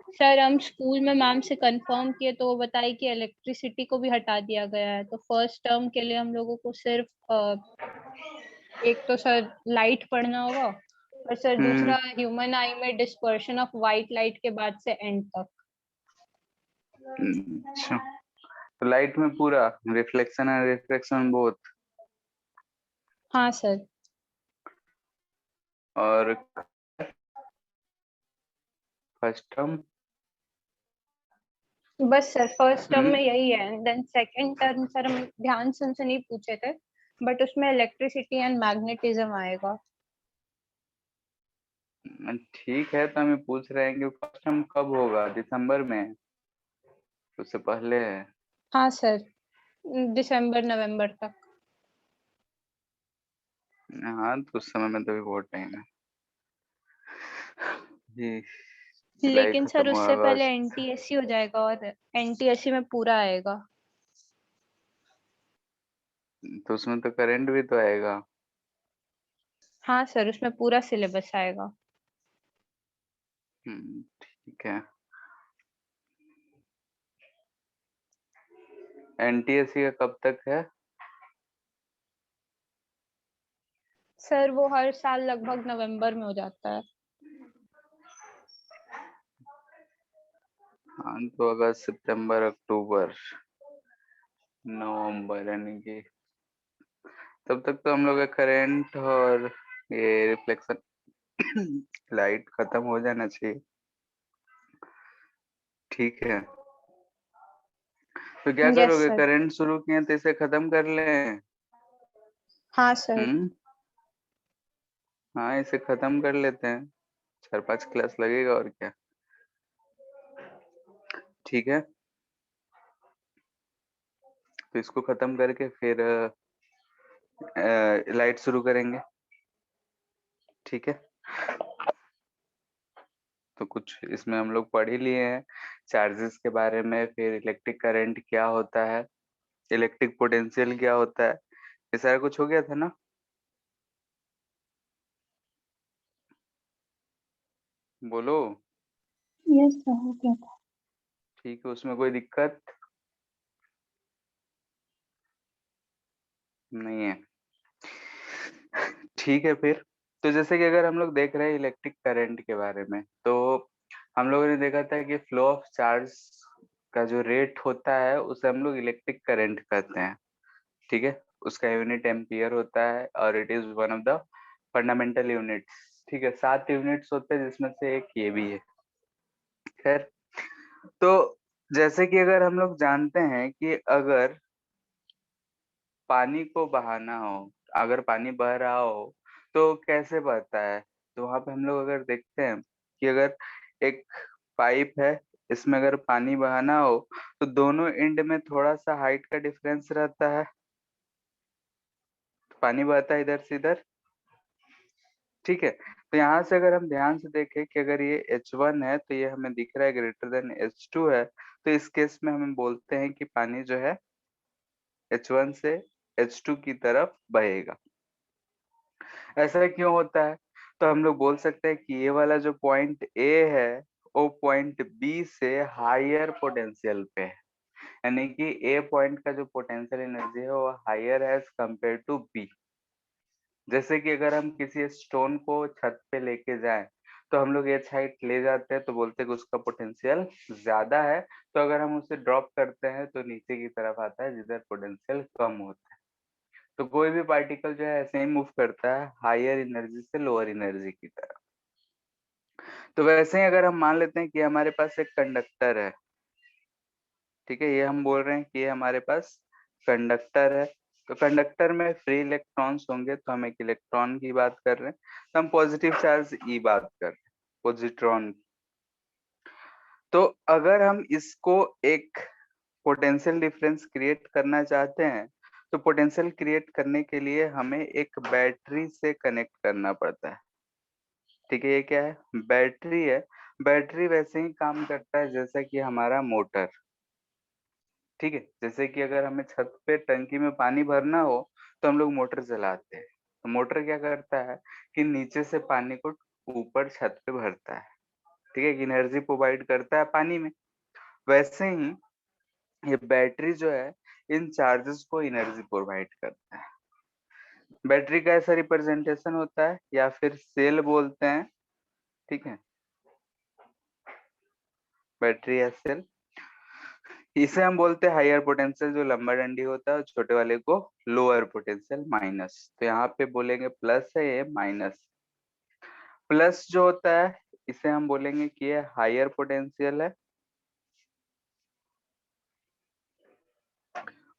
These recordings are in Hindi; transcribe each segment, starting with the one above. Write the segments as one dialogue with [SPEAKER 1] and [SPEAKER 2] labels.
[SPEAKER 1] सर हम स्कूल में मैम से कंफर्म किए तो वो बताई कि इलेक्ट्रिसिटी को भी हटा दिया गया है, तो फर्स्ट टर्म के लिए हम लोगों को सिर्फ एक तो सर लाइट पढ़ना होगा, और सर
[SPEAKER 2] हम्म।
[SPEAKER 1] दूसरा ह्यूमन आई में डिस्पर्शन ऑफ वाइट लाइट के बाद से एंड तक।
[SPEAKER 2] अच्छा, तो लाइट में पूरा रिफ्लेक्शन एंड रिफ्रैक्शन बोथ।
[SPEAKER 1] हाँ सर।
[SPEAKER 2] और फर्स्ट टर्म।
[SPEAKER 1] बस सर फर्स्ट टर्म में
[SPEAKER 2] हम्म।
[SPEAKER 1] यही है, देन सेकंड टर्म सर हम ध्यान से उनसे नहीं पूछे थे, बट उसमें इलेक्ट्रिसिटी एंड मैग्नेटिज्म आएगा।
[SPEAKER 2] ठीक है, तो हमें पूछ रहे हैं कि फर्स्ट टर्म कब होगा, दिसंबर में? उससे पहले है?
[SPEAKER 1] हाँ सर, दिसंबर नवंबर तक।
[SPEAKER 2] हाँ, तो उस समय में तो भी बहुत टाइम है जी। जुलाई
[SPEAKER 1] लेकिन
[SPEAKER 2] खत्म
[SPEAKER 1] सर
[SPEAKER 2] हुआ,
[SPEAKER 1] उससे पहले
[SPEAKER 2] अगस्त।
[SPEAKER 1] एनटीएससी हो जाएगा, और एनटीएससी में पूरा आएगा।
[SPEAKER 2] तो उसमें तो करंट भी तो आएगा।
[SPEAKER 1] हाँ सर, उसमें पूरा सिलेबस आएगा।
[SPEAKER 2] ठीक है। एनटीएससी का कब तक है?
[SPEAKER 1] सर वो हर साल लगभग नवंबर में हो जाता है।
[SPEAKER 2] हाँ, तो अगस्त सितंबर अक्टूबर नवंबर, यानी कि तब तक तो हम लोग का करंट और ये रिफ्लेक्शन लाइट खत्म हो जाना चाहिए। ठीक है, तो क्या
[SPEAKER 1] यस
[SPEAKER 2] करोगे?
[SPEAKER 1] सर।
[SPEAKER 2] करंट शुरू किए तो इसे खत्म कर लें?
[SPEAKER 1] हाँ सर।
[SPEAKER 2] हम्म। हाँ, इसे खत्म कर लेते हैं, 4-5 क्लास लगेगा और क्या। ठीक है, तो इसको खत्म करके फिर लाइट शुरू करेंगे। ठीक है, तो कुछ इसमें हम लोग पढ़ ही लिए हैं चार्जेस के बारे में, फिर इलेक्ट्रिक करंट क्या होता है, इलेक्ट्रिक पोटेंशियल क्या होता है, ये सारा कुछ हो गया था ना? बोलो।
[SPEAKER 1] यस सर, हो गया था।
[SPEAKER 2] ठीक है, उसमें कोई दिक्कत नहीं है? ठीक है फिर, तो जैसे कि अगर हम लोग देख रहे हैं इलेक्ट्रिक करंट के बारे में, तो हम लोगों ने देखा था कि फ्लो ऑफ चार्ज का जो रेट होता है उसे हम लोग इलेक्ट्रिक करंट कहते हैं। ठीक है, उसका यूनिट एम्पियर होता है और it is one of the fundamental units. ठीक है, 7 यूनिट्स होते हैं जिसमें से एक ये भी है। खैर, तो जैसे कि अगर हम लोग जानते हैं कि अगर पानी को बहाना हो, अगर पानी बह रहा हो तो कैसे बहता है? तो वहां पे हम लोग अगर देखते हैं कि अगर एक पाइप है, इसमें अगर पानी बहाना हो तो दोनों एंड में थोड़ा सा हाइट का डिफरेंस रहता है, तो पानी बहता है इधर से इधर। ठीक है, तो यहाँ से अगर हम ध्यान से देखें कि अगर ये H1 है तो ये हमें दिख रहा है ग्रेटर देन H2 है, तो इस केस में हमें बोलते हैं कि पानी जो है H1 से H2 की तरफ बहेगा। ऐसा क्यों होता है? तो हम लोग बोल सकते हैं कि ये वाला जो पॉइंट ए है वो पॉइंट बी से हायर पोटेंशियल पे है, यानी कि ए पॉइंट का जो पोटेंशियल एनर्जी है वो हायर है एज कम्पेयर टू बी। जैसे कि अगर हम किसी स्टोन को छत पे लेके जाएं तो हम लोग एच हाइट ले जाते हैं तो बोलते हैं कि उसका पोटेंशियल ज्यादा है, तो अगर हम उसे ड्रॉप करते हैं तो नीचे की तरफ आता है जिधर पोटेंशियल कम होता है। तो कोई भी पार्टिकल जो है ऐसे ही मूव करता है हायर एनर्जी से लोअर एनर्जी की तरफ। तो वैसे ही अगर हम मान लेते हैं कि हमारे पास एक कंडक्टर है, ठीक है, ये हम बोल रहे हैं कि ये हमारे पास कंडक्टर है, तो कंडक्टर में फ्री इलेक्ट्रॉन्स होंगे, तो हम एक इलेक्ट्रॉन की बात कर रहे हैं, तो हम पॉजिटिव चार्ज ई बात कर रहे हैं, पॉजिट्रॉन। तो अगर हम इसको एक पोटेंशियल डिफरेंस क्रिएट करना चाहते हैं तो पोटेंशियल क्रिएट करने के लिए हमें एक बैटरी से कनेक्ट करना पड़ता है। ठीक है, ये क्या है? बैटरी है। बैटरी वैसे ही काम करता है जैसा कि हमारा मोटर। ठीक है, जैसे कि अगर हमें छत पे टंकी में पानी भरना हो तो हम लोग मोटर चलाते हैं, तो मोटर क्या करता है कि नीचे से पानी को ऊपर छत पे भरता है। ठीक है, एनर्जी प्रोवाइड करता है पानी में। वैसे ही ये बैटरी जो है इन चार्जेस को एनर्जी प्रोवाइड करता है। बैटरी का ऐसा रिप्रेजेंटेशन होता है या फिर सेल बोलते हैं, ठीक है, बैटरी या सेल। इसे हम बोलते हैं हायर पोटेंशियल जो लंबा डंडी होता है, और छोटे वाले को लोअर पोटेंशियल माइनस। तो यहाँ पे बोलेंगे प्लस है, ये माइनस। प्लस जो होता है इसे हम बोलेंगे कि ये हायर पोटेंशियल है,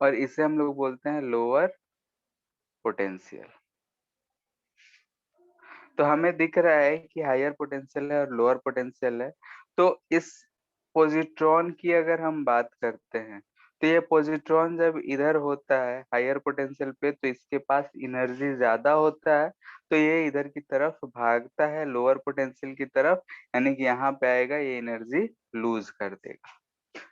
[SPEAKER 2] और इसे हम लोग बोलते हैं लोअर पोटेंशियल। तो हमें दिख रहा है कि हायर पोटेंशियल है और लोअर पोटेंशियल है। तो इस पॉजिट्रॉन की अगर हम बात करते हैं, तो ये पॉजिट्रॉन जब इधर होता है हायर पोटेंशियल पे, तो इसके पास एनर्जी ज्यादा होता है, तो ये इधर की तरफ भागता है लोअर पोटेंशियल की तरफ, यानी कि यहाँ पे आएगा, ये एनर्जी लूज कर देगा।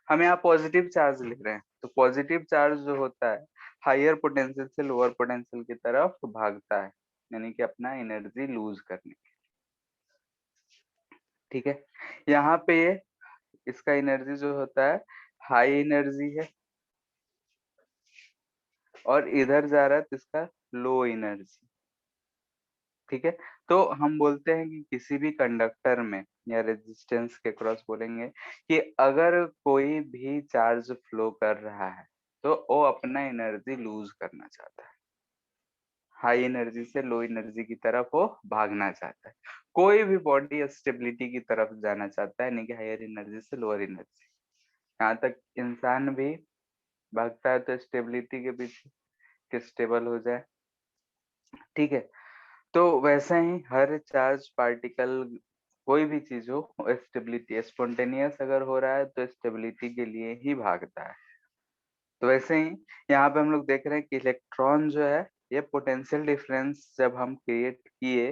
[SPEAKER 2] हम यहाँ पॉजिटिव चार्ज लिख रहे हैं, तो पॉजिटिव चार्ज जो होता है हायर पोटेंशियल से लोअर पोटेंशियल की तरफ भागता है, यानी कि अपना एनर्जी लूज करने। ठीक है, यहाँ पे ये इसका एनर्जी जो होता है हाई एनर्जी है, और इधर जा रहा है तो इसका लो एनर्जी। ठीक है, तो हम बोलते हैं कि किसी भी कंडक्टर में या रेजिस्टेंस के क्रॉस बोलेंगे कि अगर कोई भी चार्ज फ्लो कर रहा है तो वो अपना एनर्जी लूज करना चाहता है, हाई एनर्जी से लो एनर्जी की तरफ वो भागना चाहता है। कोई भी बॉडी स्टेबिलिटी की तरफ जाना चाहता है, नहीं कि हायर एनर्जी से लोअर एनर्जी। यहाँ तक इंसान भी भागता है तो स्टेबिलिटी के पीछे कि स्टेबल हो जाए। ठीक है, तो वैसे ही हर चार्ज पार्टिकल कोई भी चीज हो, स्टेबिलिटी स्पॉन्टेनियस अगर हो रहा है तो स्टेबिलिटी के लिए ही भागता है। तो वैसे ही यहाँ पे हम लोग देख रहे हैं कि इलेक्ट्रॉन जो है ये पोटेंशियल डिफरेंस जब हम क्रिएट किए,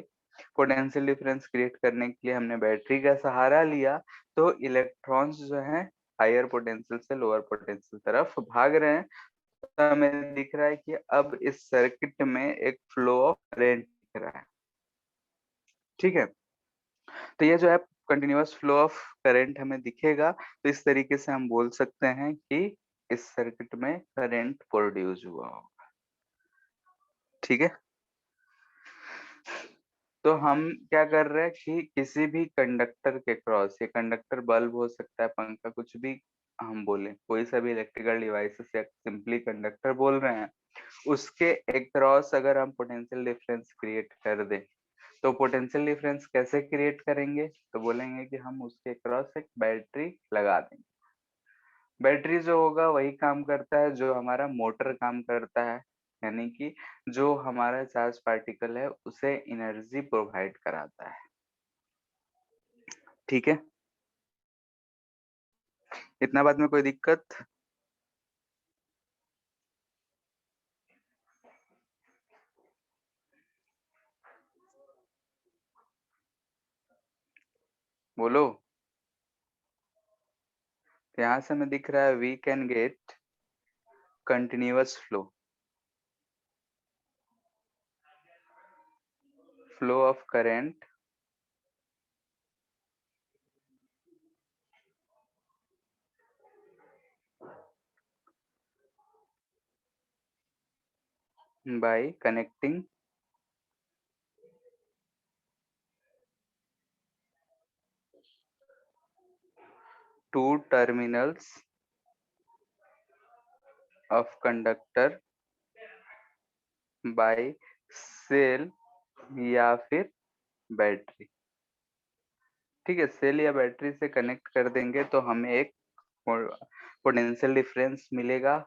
[SPEAKER 2] पोटेंशियल डिफरेंस क्रिएट करने के लिए हमने बैटरी का सहारा लिया, तो इलेक्ट्रॉन्स जो है हायर पोटेंशियल से लोअर पोटेंशियल तरफ भाग रहे हैं। तो हमें दिख रहा है कि अब इस सर्किट में एक फ्लो ऑफ करंट दिख रहा है। ठीक है, तो ये जो है कंटिन्यूअस फ्लो ऑफ करंट हमें दिखेगा, तो इस तरीके से हम बोल सकते हैं कि इस सर्किट में करंट प्रोड्यूस हुआ होगा। ठीक है, तो हम क्या कर रहे हैं कि किसी भी कंडक्टर के क्रॉस, ये कंडक्टर बल्ब हो सकता है, पंखा, कुछ भी हम बोले, कोई सा भी इलेक्ट्रिकल डिवाइसेस या सिंपली कंडक्टर बोल रहे हैं, उसके एक क्रॉस अगर हम पोटेंशियल डिफरेंस क्रिएट कर दें, तो पोटेंशियल डिफरेंस कैसे क्रिएट करेंगे, तो बोलेंगे कि हम उसके क्रॉस एक बैटरी लगा देंगे। बैटरी जो होगा वही काम करता है जो हमारा मोटर काम करता है, यानी कि जो हमारा चार्ज पार्टिकल है उसे एनर्जी प्रोवाइड कराता है। ठीक है, इतना बात में कोई दिक्कत? बोलो। तो यहाँ से हमें दिख रहा है we can get continuous flow of current by connecting two terminals of conductor by cell या फिर बैटरी। ठीक है, सेल या बैटरी से कनेक्ट कर देंगे तो हमें एक पोटेंशियल डिफरेंस मिलेगा।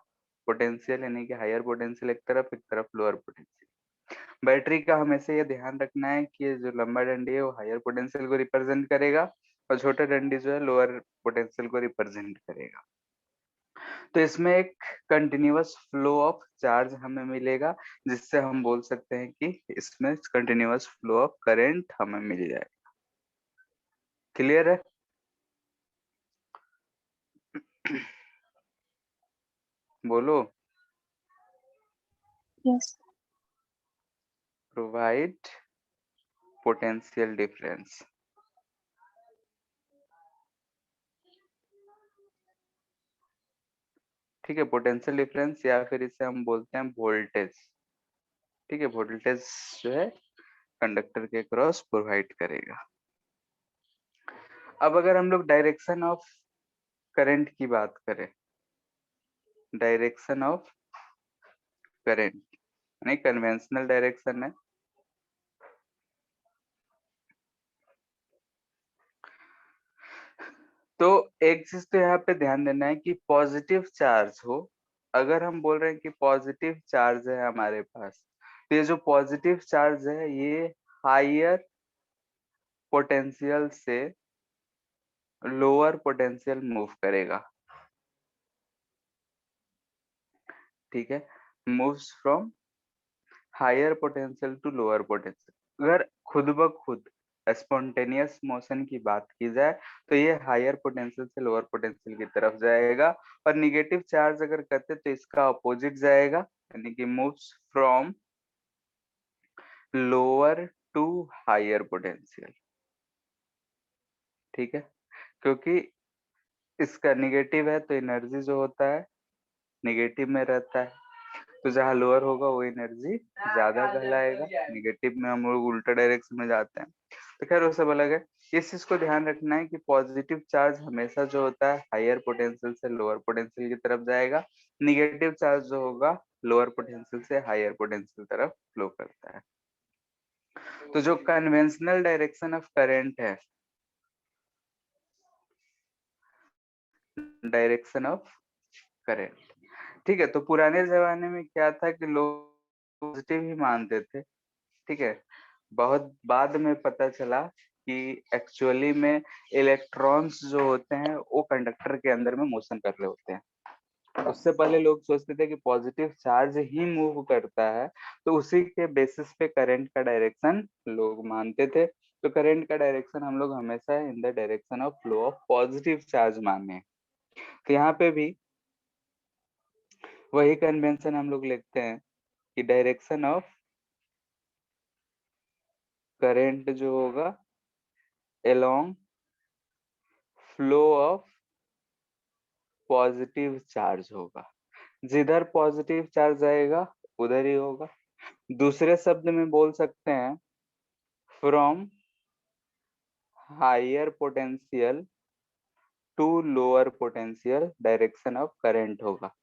[SPEAKER 2] पोटेंशियल यानी कि हायर पोटेंशियल एक तरफ लोअर पोटेंशियल। बैटरी का हमेशा ये ध्यान रखना है कि ये जो लंबा डंडी है वो हायर पोटेंशियल को रिप्रेजेंट करेगा, और छोटा डंडी जो है लोअर पोटेंशियल को रिप्रेजेंट करेगा। तो इसमें एक कंटिन्यूअस फ्लो ऑफ चार्ज हमें मिलेगा, जिससे हम बोल सकते हैं कि इसमें कंटिन्यूअस फ्लो ऑफ करंट हमें मिल जाए। क्लियर है? बोलो।
[SPEAKER 1] यस।
[SPEAKER 2] Provide potential difference. ठीक है, पोटेंशियल डिफरेंस या फिर इसे हम बोलते हैं वोल्टेज। ठीक है, वोल्टेज जो है कंडक्टर के क्रॉस प्रोवाइड करेगा। अब अगर हम लोग डायरेक्शन ऑफ करंट की बात करें, डायरेक्शन ऑफ करंट नहीं, कन्वेंशनल डायरेक्शन है। तो एक चीज तो यहाँ पे ध्यान देना है कि पॉजिटिव चार्ज हो, अगर हम बोल रहे हैं कि पॉजिटिव चार्ज है हमारे पास, तो ये जो पॉजिटिव चार्ज है ये हायर पोटेंशियल से लोअर पोटेंशियल मूव करेगा। ठीक है, moves from higher potential to lower potential. अगर खुद ब खुद स्पॉन्टेनियस मोशन की बात की जाए तो ये हायर पोटेंशियल से लोअर पोटेंशियल की तरफ जाएगा, और निगेटिव चार्ज अगर करते तो इसका अपोजिट जाएगा, यानी कि moves from lower to higher potential. ठीक है, क्योंकि इसका निगेटिव है तो एनर्जी जो होता है निगेटिव में रहता है, तो जहाँ लोअर होगा वो एनर्जी ज्यादा कहलाएगा। निगेटिव में हम लोग उल्टा डायरेक्शन में जाते हैं, तो खैर वो सब अलग है। इस चीज को ध्यान रखना है कि पॉजिटिव चार्ज हमेशा जो होता है हायर पोटेंशियल से लोअर पोटेंशियल की तरफ जाएगा, निगेटिव चार्ज जो होगा लोअर पोटेंशियल से हायर पोटेंशियल तरफ फ्लो करता है। तो जो कन्वेंशनल डायरेक्शन ऑफ करंट है, डायरेक्शन ऑफ करंट, ठीक है, तो पुराने जमाने में क्या था कि लोग पॉजिटिव ही मानते थे। ठीक है, बहुत बाद में पता चला कि एक्चुअली में इलेक्ट्रॉन्स जो होते हैं वो कंडक्टर के अंदर में मोशन कर रहे होते हैं। उससे पहले लोग सोचते थे कि पॉजिटिव चार्ज ही मूव करता है, तो उसी के बेसिस पे करंट का डायरेक्शन लोग मानते थे। तो करंट का डायरेक्शन हम लोग हमेशा in the direction of flow of positive charge माने। तो यहाँ पे भी वही कन्वेंशन हम लोग लिखते हैं कि डायरेक्शन ऑफ करंट जो होगा along flow of positive charge होगा, जिधर पॉजिटिव चार्ज आएगा उधर ही होगा। दूसरे शब्द में बोल सकते हैं from higher potential to lower potential direction of current होगा,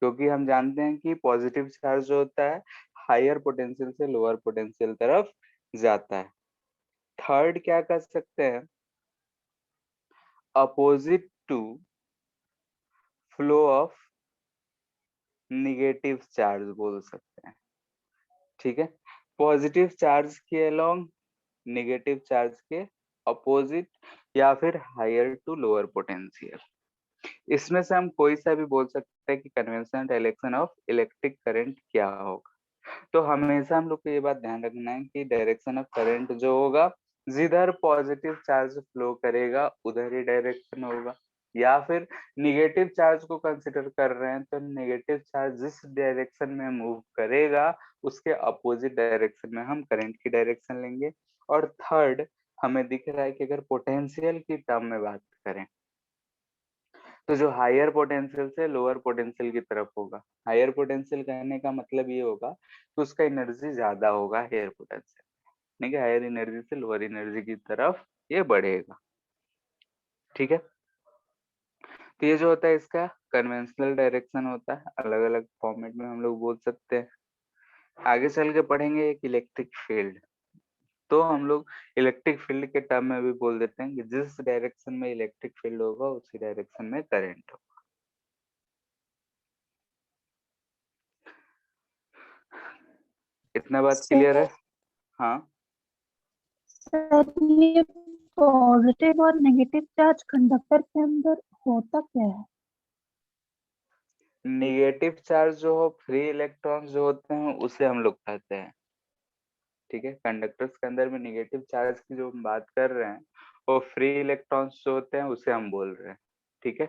[SPEAKER 2] क्योंकि हम जानते हैं कि पॉजिटिव चार्ज जो होता है हायर पोटेंशियल से लोअर पोटेंशियल तरफ जाता है। थर्ड क्या कर सकते हैं, opposite to flow of negative charge बोल सकते हैं। ठीक है, पॉजिटिव चार्ज के अलोंग नेगेटिव चार्ज के अपोजिट, या फिर हायर टू लोअर पोटेंशियल। इसमें से हम कोई सा भी बोल सकते हैं कि conventional direction of electric current क्या होगा। तो हमेशा हम लोग को ये बात ध्यान रखना है कि डायरेक्शन ऑफ करंट जो होगा, जिधर पॉजिटिव चार्ज फ्लो करेगा उधर ही डायरेक्शन होगा, या फिर निगेटिव चार्ज को कंसिडर कर रहे हैं तो निगेटिव चार्ज जिस डायरेक्शन में मूव करेगा उसके अपोजिट डायरेक्शन में हम करंट की डायरेक्शन लेंगे। और थर्ड, हमें दिख रहा है कि अगर पोटेंशियल की टर्म में बात करें तो जो हायर पोटेंशियल से लोअर पोटेंशियल की तरफ होगा, हायर पोटेंशियल कहने का मतलब ये होगा कि उसका एनर्जी ज्यादा होगा हायर पोटेंशियल, ठीक है, हायर एनर्जी से लोअर एनर्जी की तरफ ये बढ़ेगा। ठीक है, तो ये जो होता है इसका कन्वेंशनल डायरेक्शन होता है, अलग अलग फॉर्मेट में हम लोग बोल सकते हैं। आगे चल के पढ़ेंगे एक इलेक्ट्रिक फील्ड, तो हम लोग इलेक्ट्रिक फील्ड के टर्म में भी बोल देते हैं कि जिस डायरेक्शन में इलेक्ट्रिक फील्ड होगा उसी डायरेक्शन में करंट होगा। इतना बात क्लियर है? हाँ,
[SPEAKER 1] सर ये पॉजिटिव और नेगेटिव चार्ज कंडक्टर के अंदर होता क्या है?
[SPEAKER 2] निगेटिव चार्ज जो हो, फ्री इलेक्ट्रॉन्स जो होते हैं उसे हम लोग कहते हैं। ठीक है, कंडक्टर्स के अंदर में निगेटिव चार्ज की जो हम बात कर रहे हैं वो फ्री इलेक्ट्रॉन्स जो होते हैं उसे हम बोल रहे हैं। ठीक है,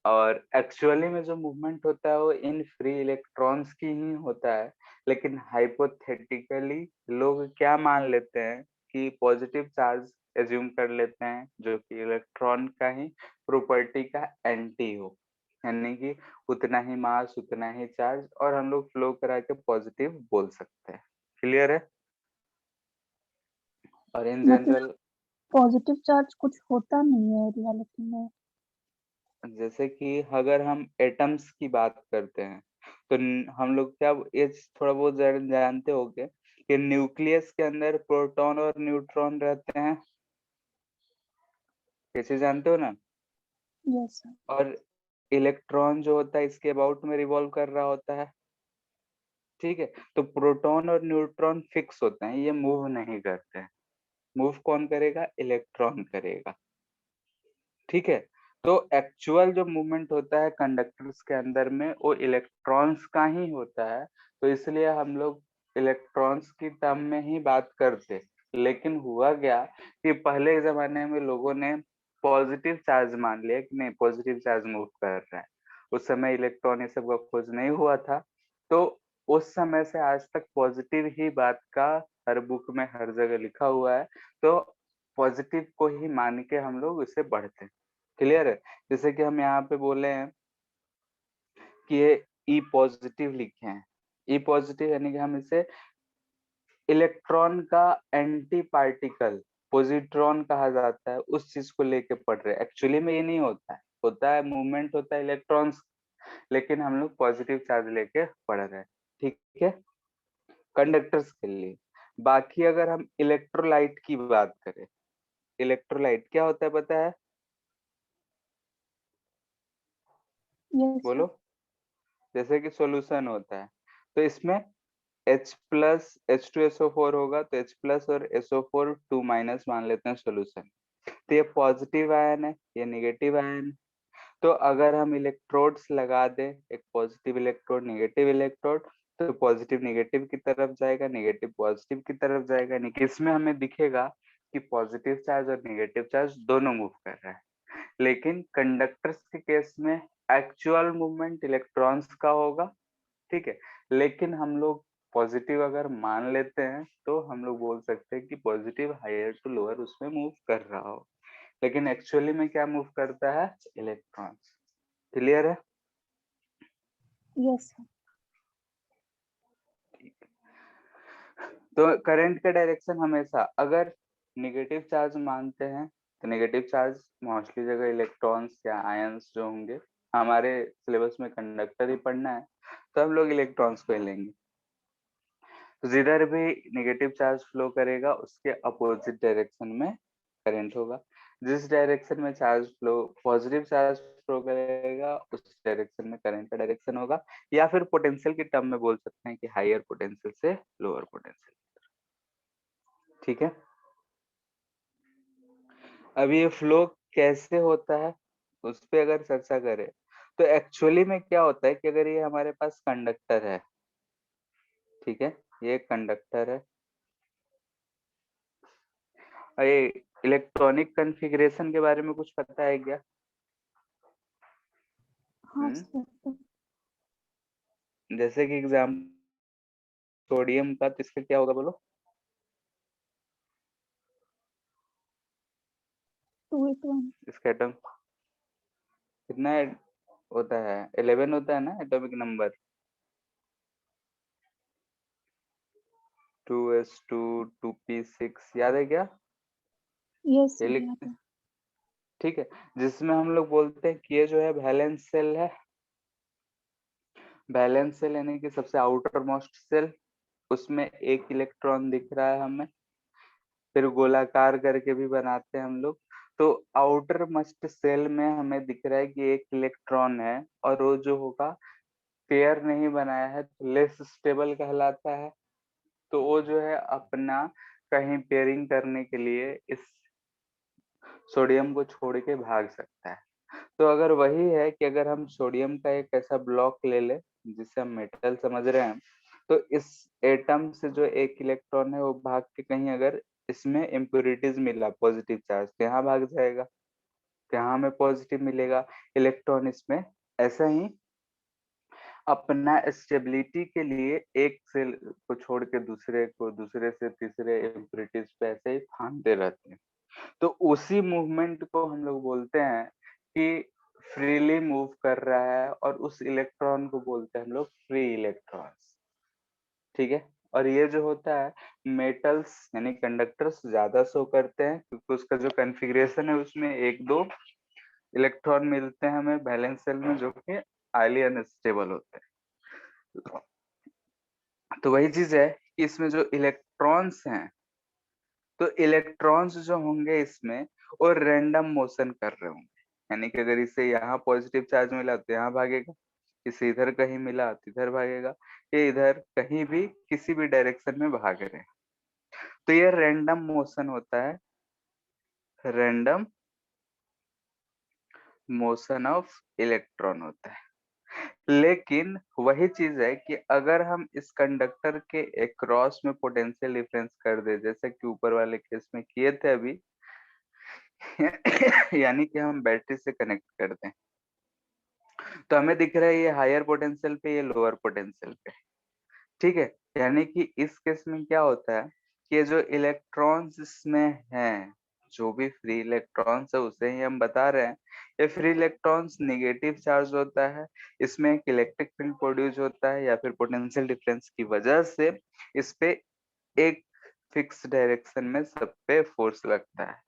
[SPEAKER 2] और एक्चुअली में जो मूवमेंट होता है वो इन फ्री इलेक्ट्रॉन्स की ही होता है, लेकिन हाइपोथेटिकली लोग क्या मान लेते हैं कि पॉजिटिव चार्ज एज्यूम कर लेते हैं जो कि इलेक्ट्रॉन का ही प्रॉपर्टी का एंटी हो, यानी कि उतना ही मास उतना ही चार्ज, और हम लोग फ्लो करा के पॉजिटिव बोल सकते हैं। क्लियर है? और इन
[SPEAKER 3] मतलब
[SPEAKER 2] जनरल
[SPEAKER 3] पॉजिटिव चार्ज कुछ होता नहीं है रियलिटी में।
[SPEAKER 2] जैसे कि अगर हम एटम्स की बात करते हैं तो हम लोग क्या ये थोड़ा बहुत जानते होंगे कि न्यूक्लियस के अंदर प्रोटॉन और न्यूट्रॉन रहते हैं, कैसे जानते हो ना?
[SPEAKER 3] Yes sir.
[SPEAKER 2] और इलेक्ट्रॉन जो होता है इसके अबाउट में रिवॉल्व कर रहा होता है, ठीक है? तो प्रोटॉन और न्यूट्रॉन फिक्स होते हैं, ये मूव नहीं करते हैं। मूव कौन करेगा? इलेक्ट्रॉन करेगा, ठीक है? तो एक्चुअल जो मूवमेंट होता है कंडक्टर्स के अंदर में वो इलेक्ट्रॉन्स का ही होता है, तो इसलिए हम लोग इलेक्ट्रॉन्स की टर्म में ही बात करते। लेकिन हुआ क्या कि पहले के जमाने में लोगों ने पॉजिटिव चार्ज मान लिया कि नहीं पॉजिटिव चार्ज मूव कर रहा है। उस समय इलेक्ट्रॉन ये सब का खोज नहीं हुआ था, तो उस समय से आज तक पॉजिटिव ही बात का हर बुक में हर जगह लिखा हुआ है, तो पॉजिटिव को ही मान के हम लोग इसे बढ़ते हैं। क्लियर है? जैसे कि हम यहाँ पे बोले हैं कि ये ई पॉजिटिव लिखे हैं, ई पॉजिटिव यानी कि हम इसे इलेक्ट्रॉन का एंटी पार्टिकल पॉजिट्रॉन कहा जाता है, उस चीज को लेके पढ़ रहे हैं। एक्चुअली में ये नहीं होता है, होता है मूवमेंट होता है इलेक्ट्रॉन्स, लेकिन हम लोग पॉजिटिव चार्ज लेके पढ़ रहे हैं, ठीक है, कंडक्टर्स के लिए। बाकी अगर हम इलेक्ट्रोलाइट की बात करें, इलेक्ट्रोलाइट क्या होता है पता है?
[SPEAKER 3] Yes sir.
[SPEAKER 2] बोलो। जैसे कि सॉल्यूशन होता है, तो इसमें H प्लस H2SO4 होगा, तो H प्लस और SO4 2 माइनस मान लेते हैं सॉल्यूशन। तो ये पॉजिटिव आयन है, ये नेगेटिव आयन है। तो अगर हम इलेक्ट्रोड्स लगा दें, एक पॉजिटिव इलेक्ट्रोड नेगेटिव इलेक्ट्रोड, तो पॉजिटिव नेगेटिव की तरफ जाएगा, नेगेटिव पॉजिटिव की तरफ जाएगा, यानी कि इसमें हमें दिखेगा कि पॉजिटिव चार्ज और नेगेटिव चार्ज दोनों मूव कर रहा है। लेकिन कंडक्टर्स के केस में एक्चुअल मूवमेंट इलेक्ट्रॉन्स का होगा, ठीक है, लेकिन हम लोग पॉजिटिव अगर मान लेते हैं तो हम लोग बोल सकते हैं कि पॉजिटिव हायर टू लोअर उसमें मूव कर रहा हो, लेकिन एक्चुअली में क्या मूव करता है? इलेक्ट्रॉन्स। क्लियर है?
[SPEAKER 3] Yes sir.
[SPEAKER 2] तो करंट का डायरेक्शन हमेशा अगर नेगेटिव चार्ज मानते हैं तो नेगेटिव चार्ज मोस्टली जगह इलेक्ट्रॉन्स या आयंस जो होंगे, हमारे सिलेबस में कंडक्टर ही पढ़ना है तो हम लोग इलेक्ट्रॉन्स को ही लेंगे। तो जिधर भी नेगेटिव चार्ज फ्लो करेगा उसके अपोजिट डायरेक्शन में करंट होगा, जिस डायरेक्शन में charge flow positive charge flow करेगा उस डायरेक्शन में करंट का डायरेक्शन होगा, या फिर पोटेंशियल की टर्म में बोल सकते हैं कि हायर पोटेंशियल से लोअर पोटेंशियल, ठीक है। अब ये फ्लो कैसे होता है उस पे अगर चर्चा करें तो एक्चुअली में क्या होता है कि अगर ये हमारे पास कंडक्टर है, ठीक है, ये कंडक्टर है, और ये इलेक्ट्रॉनिक कॉन्फ़िगरेशन के बारे में कुछ पता है क्या?
[SPEAKER 3] हाँ सर।
[SPEAKER 2] जैसे कि एग्जाम सोडियम का, तो इसका क्या होगा बोलो?
[SPEAKER 3] 281।
[SPEAKER 2] इसका एटम कितना होता है? 11 होता है ना एटॉमिक नंबर। 2s2 2p6 याद है क्या?
[SPEAKER 3] यस
[SPEAKER 2] ये
[SPEAKER 3] सर याद
[SPEAKER 2] लिखते
[SPEAKER 3] है।
[SPEAKER 2] हैं, ठीक है, जिसमें हम लोग बोलते हैं कि ये जो है वैलेंस सेल है, वैलेंस सेल यानी कि सबसे आउटर मोस्ट सेल, उसमें एक इलेक्ट्रॉन दिख रहा है हमें, फिर गोलाकार करके भी बनाते हैं हम लोग, तो आउटर मोस्ट सेल में हमें दिख रहा है कि एक इलेक्ट्रॉन है, और वो जो होगा पेयर नहीं बनाया है तो लेस स्टेबल कहलाता है, तो वो जो है अपना कहीं पेयरिंग करने के लिए इस सोडियम को छोड़ के भाग सकता है। तो अगर वही है कि अगर हम सोडियम का एक ऐसा ब्लॉक ले ले जिसे हम मेटल समझ रहे हैं, तो इस एटम से जो एक इलेक्ट्रॉन है वो भाग के कहीं अगर इसमें इम्प्योरिटीज मिला पॉजिटिव चार्ज तो यहाँ भाग जाएगा, तो यहाँ हमें पॉजिटिव मिलेगा इलेक्ट्रॉन इसमें। ऐसा ही अपना स्टेबिलिटी के लिए एक सेल को छोड़ के दूसरे को, दूसरे से तीसरे इम्प्योरिटीज पे ऐसे ही फांदते रहते हैं। तो उसी मूवमेंट को हम लोग बोलते हैं कि फ्रीली मूव कर रहा है, और उस इलेक्ट्रॉन को बोलते हैं हम लोग फ्री इलेक्ट्रॉन्स। ठीक है। और ये जो होता है मेटल्स यानी कंडक्टर्स ज्यादा शो करते हैं, क्योंकि उसका जो कॉन्फ़िगरेशन है उसमें एक दो इलेक्ट्रॉन मिलते हैं हमें वैलेंस शेल में, जो कि हाईली अनस्टेबल होते हैं। तो वही चीज है कि इसमें जो इलेक्ट्रॉन्स हैं, तो इलेक्ट्रॉन्स जो होंगे इसमें वो रैंडम मोशन कर रहे होंगे। यानी कि अगर इसे यहाँ पॉजिटिव चार्ज मिला तो यहाँ भागेगा, इसे इधर कहीं मिला तो इधर भागेगा, ये इधर कहीं भी किसी भी डायरेक्शन में भाग रहे हैं। तो ये रैंडम मोशन होता है, रैंडम मोशन ऑफ इलेक्ट्रॉन होता है। लेकिन वही चीज है कि अगर हम इस कंडक्टर के अक्रॉस में पोटेंशियल डिफरेंस कर दे, जैसे कि ऊपर वाले केस में किए थे अभी, यानी कि हम बैटरी से कनेक्ट कर दें, तो हमें दिख रहा है ये हायर पोटेंशियल पे, ये लोअर पोटेंशियल पे। ठीक है। यानी कि इस केस में क्या होता है कि ये जो इलेक्ट्रॉन्स इसमें हैं, जो भी फ्री इलेक्ट्रॉन्स है उसे ही हम बता रहे हैं, ये फ्री इलेक्ट्रॉन्स नेगेटिव चार्ज होता है, इसमें एक इलेक्ट्रिक फील्ड प्रोड्यूस होता है, या फिर पोटेंशियल डिफरेंस की वजह से इस पे एक फिक्स डायरेक्शन में सब पे फोर्स लगता है।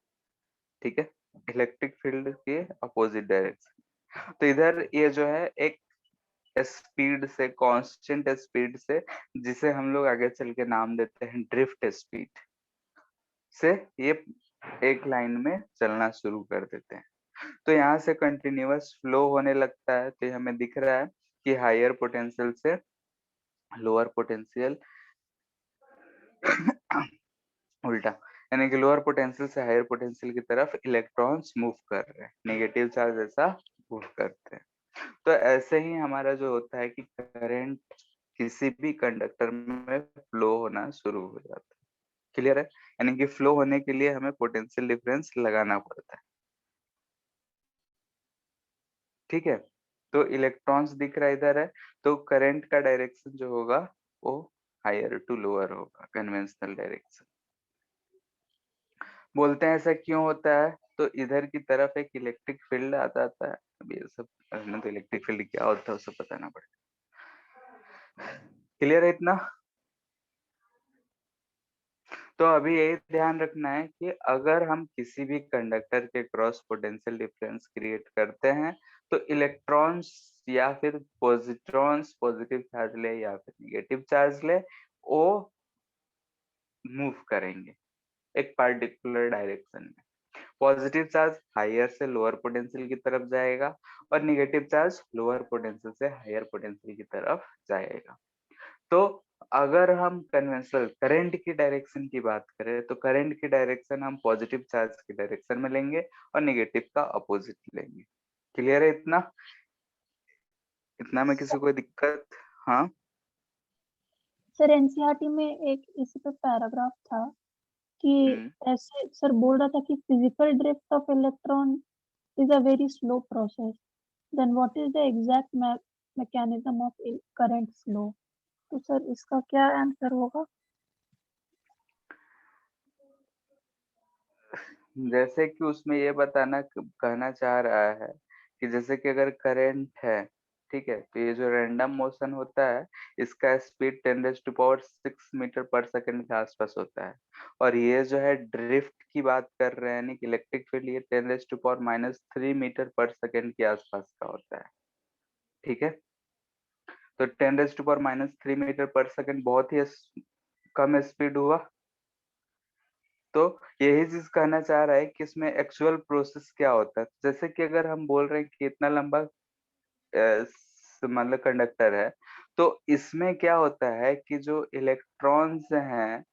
[SPEAKER 2] ठीक है। इलेक्ट्रिक फील्ड के अपोजिट डायरेक्शन। तो इधर ये जो है एक स्पीड से, कांस्टेंट स्पीड से, जिसे हम लोग आगे चल के नाम देते हैं ड्रिफ्ट स्पीड से, ये एक लाइन में चलना शुरू कर देते हैं। तो यहाँ से कंटिन्यूअस फ्लो होने लगता है। तो ये हमें दिख रहा है कि हायर पोटेंशियल से लोअर पोटेंशियल उल्टा, यानी कि लोअर पोटेंशियल से हायर पोटेंशियल की तरफ इलेक्ट्रॉन्स मूव कर रहे हैं, नेगेटिव चार्ज ऐसा मूव करते हैं। तो ऐसे ही हमारा जो होता है कि करंट किसी भी कंडक्टर में फ्लो होना शुरू हो जाता है। क्लियर है? यानी कि फ्लो होने के लिए हमें पोटेंशियल डिफरेंस लगाना पड़ता है। ठीक है। तो इलेक्ट्रॉन्स दिख रहा है इधर है, तो करंट का डायरेक्शन जो होगा वो हायर टू लोअर होगा, कन्वेंशनल डायरेक्शन। बोलते हैं ऐसा क्यों होता है, तो इधर की तरफ एक इलेक्ट्रिक फील्ड आ जाता है। अब ये सब पढ़ना, तो इलेक्ट्रिक फील्ड क्या होता है उसे बताना पड़ेगा। क्लियर है इतना? तो अभी यही ध्यान रखना है कि अगर हम किसी भी कंडक्टर के क्रॉस पोटेंशियल डिफरेंस क्रिएट करते हैं, तो इलेक्ट्रॉन्स या फिर पॉजिट्रॉन्स पॉजिटिव चार्ज ले या फिर नेगेटिव चार्ज ले, वो मूव करेंगे एक पार्टिकुलर डायरेक्शन में। पॉजिटिव चार्ज हायर से लोअर पोटेंशियल की तरफ जाएगा, और नेगेटिव चार्ज लोअर पोटेंशियल से हायर पोटेंशियल की तरफ जाएगा। तो अगर हम कन्वेंशनल करंट की डायरेक्शन की बात करें, तो करंट की डायरेक्शन हम पॉजिटिव चार्ज की डायरेक्शन में लेंगे और नेगेटिव का अपोजिट लेंगे। क्लियर है इतना? इतना में किसी को दिक्कत? हाँ
[SPEAKER 3] सर एनसीईआरटी में एक इसी पे पैराग्राफ था कि ऐसे सर बोल रहा था कि physical drift of electron is a very slow process, then what is the exact mechanism of current flow. तो सर इसका क्या आंसर होगा?
[SPEAKER 2] जैसे कि उसमें ये बताना कहना चाह रहा है कि जैसे कि अगर करंट है, ठीक है, तो ये जो रैंडम मोशन होता है इसका स्पीड 10⁻⁶ मीटर पर सेकंड के आसपास होता है, और ये जो है ड्रिफ्ट की बात कर रहे हैं, यानी कि इलेक्ट्रिक फील्ड, ये 10⁻³ मीटर पर सेकंड के आसपास का होता है। ठीक है। तो 10⁻³ मीटर पर सेकंड बहुत ही कम स्पीड हुआ। तो यही चीज कहना चाह रहा है कि इसमें एक्चुअल प्रोसेस क्या होता है। जैसे कि अगर हम बोल रहे हैं कि इतना लंबा मतलब कंडक्टर है, तो इसमें क्या होता है कि जो इलेक्ट्रॉन्स हैं,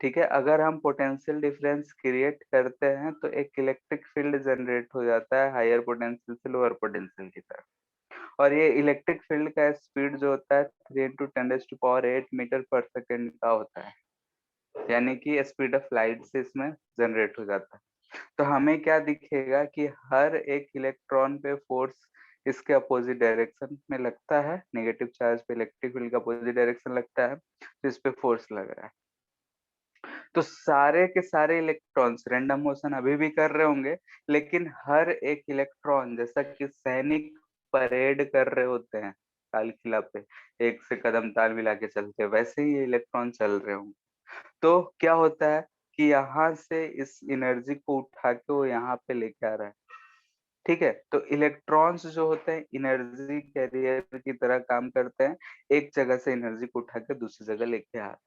[SPEAKER 2] ठीक है, अगर हम पोटेंशियल डिफरेंस क्रिएट करते हैं तो एक इलेक्ट्रिक फील्ड जनरेट हो जाता है हायर पोटेंशियल से लोअर पोटेंशियल की तरफ। और ये इलेक्ट्रिक फील्ड का स्पीड जो होता है 3 × 10⁸ मीटर पर सेकेंड का होता है, यानी कि स्पीड ऑफ लाइट से इसमें जनरेट हो जाता है। तो हमें क्या दिखेगा कि हर एक इलेक्ट्रॉन पे फोर्स इसके अपोजिट डायरेक्शन में लगता है, नेगेटिव चार्ज पे इलेक्ट्रिक फील्ड का अपोजिट डायरेक्शन लगता है, तो इस पे फोर्स लग रहा है। तो सारे के सारे इलेक्ट्रॉन्स रैंडम मोशन अभी भी कर रहे होंगे, लेकिन हर एक इलेक्ट्रॉन, जैसा कि सैनिक परेड कर रहे होते हैं लाल किला पे, एक से कदम ताल मिला के चलते हैं, वैसे ही ये इलेक्ट्रॉन चल रहे होंगे। तो क्या होता है कि यहाँ से इस एनर्जी को उठा के वो यहाँ पे लेके आ रहा है। ठीक है, तो इलेक्ट्रॉन्स जो होते हैं एनर्जी कैरियर की तरह काम करते हैं, एक जगह से एनर्जी को उठा के दूसरी जगह लेके आ रहे हैं।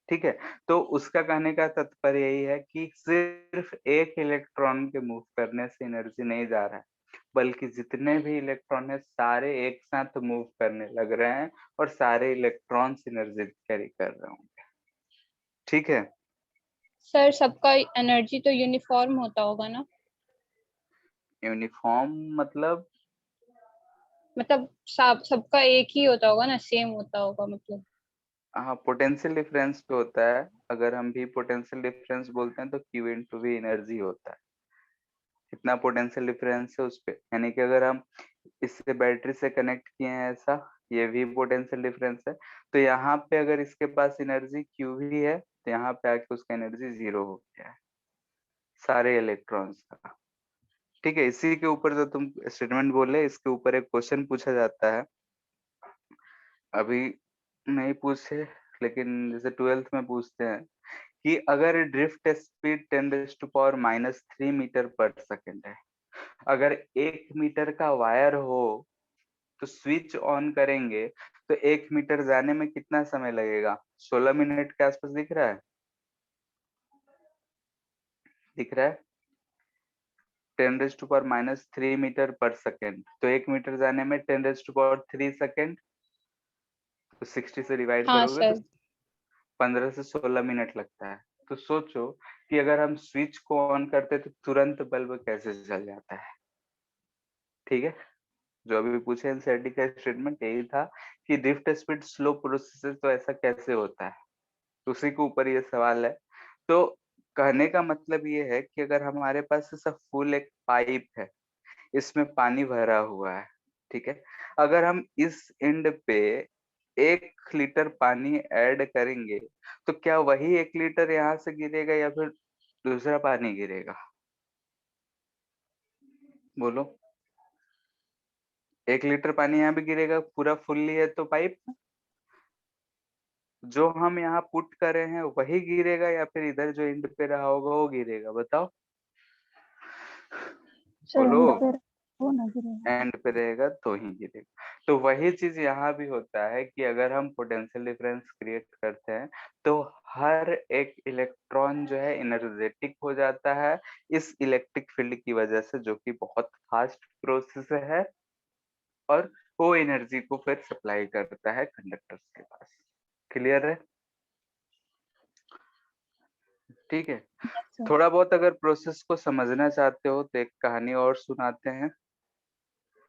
[SPEAKER 2] ठीक है, तो उसका कहने का तात्पर्य यही है कि सिर्फ एक इलेक्ट्रॉन के मूव करने से एनर्जी नहीं जा रहा है, बल्कि जितने भी इलेक्ट्रॉन है सारे एक साथ मूव करने लग रहे हैं और सारे इलेक्ट्रॉन्स एनर्जी कैरी कर रहे होंगे। ठीक है,
[SPEAKER 1] सर सबका एनर्जी तो यूनिफॉर्म होता होगा ना?
[SPEAKER 2] यूनिफॉर्म मतलब
[SPEAKER 1] सबका एक ही होता होगा ना, सेम होता होगा मतलब।
[SPEAKER 2] हाँ, पोटेंशियल डिफरेंस पे होता है। अगर हम भी पोटेंशियल डिफरेंस बोलते हैं तो Q इंटू V एनर्जी होता है। कितना पोटेंशियल डिफरेंस है उस पे, यानी कि अगर हम इससे बैटरी से कनेक्ट किए हैं ऐसा, ये भी पोटेंशियल डिफरेंस है, तो यहाँ पे अगर इसके पास एनर्जी QV है तो यहाँ पे आके उसका एनर्जी 0 हो गया है सारे इलेक्ट्रॉन्स का। ठीक है, इसी के ऊपर जो तुम स्टेटमेंट बोले इसके ऊपर एक क्वेश्चन पूछा जाता है, अभी नहीं पूछे लेकिन जैसे 12th में पूछते हैं कि अगर ड्रिफ्ट स्पीड 10⁻³ मीटर पर सेकेंड है, अगर 1 मीटर का वायर हो तो स्विच ऑन करेंगे तो 1 मीटर जाने में कितना समय लगेगा? 16 मिनट के आसपास दिख रहा है, दिख रहा है 10⁻³ मीटर पर सेकेंड, तो 1 मीटर जाने में 10⁻³ सेकेंड, तो 60 से डिवाइड
[SPEAKER 1] हाँ
[SPEAKER 2] करोगे तो
[SPEAKER 1] सर।
[SPEAKER 2] 15 से 16 मिनट लगता है। तो सोचो कि अगर हम स्विच को ऑन करते तो तुरंत बल्ब कैसे जल जाता है। ठीक है, जो अभी पूछे एनसीईआरटी का स्टेटमेंट यही था कि ड्रिफ्ट स्पीड स्लो प्रोसेस है, तो ऐसा कैसे होता है, तो उसी के ऊपर ये सवाल है। तो कहने का मतलब ये है कि अगर हमारे पास ऐसा फुल एक पाइप है, इसमें पानी भरा हुआ है, ठीक है, अगर हम इस एंड पे 1 लीटर पानी ऐड करेंगे तो क्या वही 1 लीटर यहाँ से गिरेगा या फिर दूसरा पानी गिरेगा? बोलो, 1 लीटर पानी यहाँ भी गिरेगा, पूरा फुल्ली है तो पाइप, जो हम यहाँ पुट कर रहे हैं वही गिरेगा या फिर इधर जो एंड पे रहा होगा वो गिरेगा? बताओ,
[SPEAKER 3] सर
[SPEAKER 2] बोलो।
[SPEAKER 3] एंड पे वो ना गिरेगा।
[SPEAKER 2] एंड पे रहेगा तो ही गिरेगा। तो वही चीज यहाँ भी होता है कि अगर हम पोटेंशियल डिफरेंस क्रिएट करते हैं तो हर एक इलेक्ट्रॉन जो है एनर्जेटिक हो जाता है इस इलेक्ट्रिक फील्ड की वजह से, जो कि बहुत फास्ट प्रोसेस है, और वो एनर्जी को फिर सप्लाई करता है कंडक्टर्स के पास। क्लियर है? ठीक है,
[SPEAKER 3] सर
[SPEAKER 2] थोड़ा बहुत अगर प्रोसेस को समझना चाहते हो तो एक कहानी और सुनाते हैं।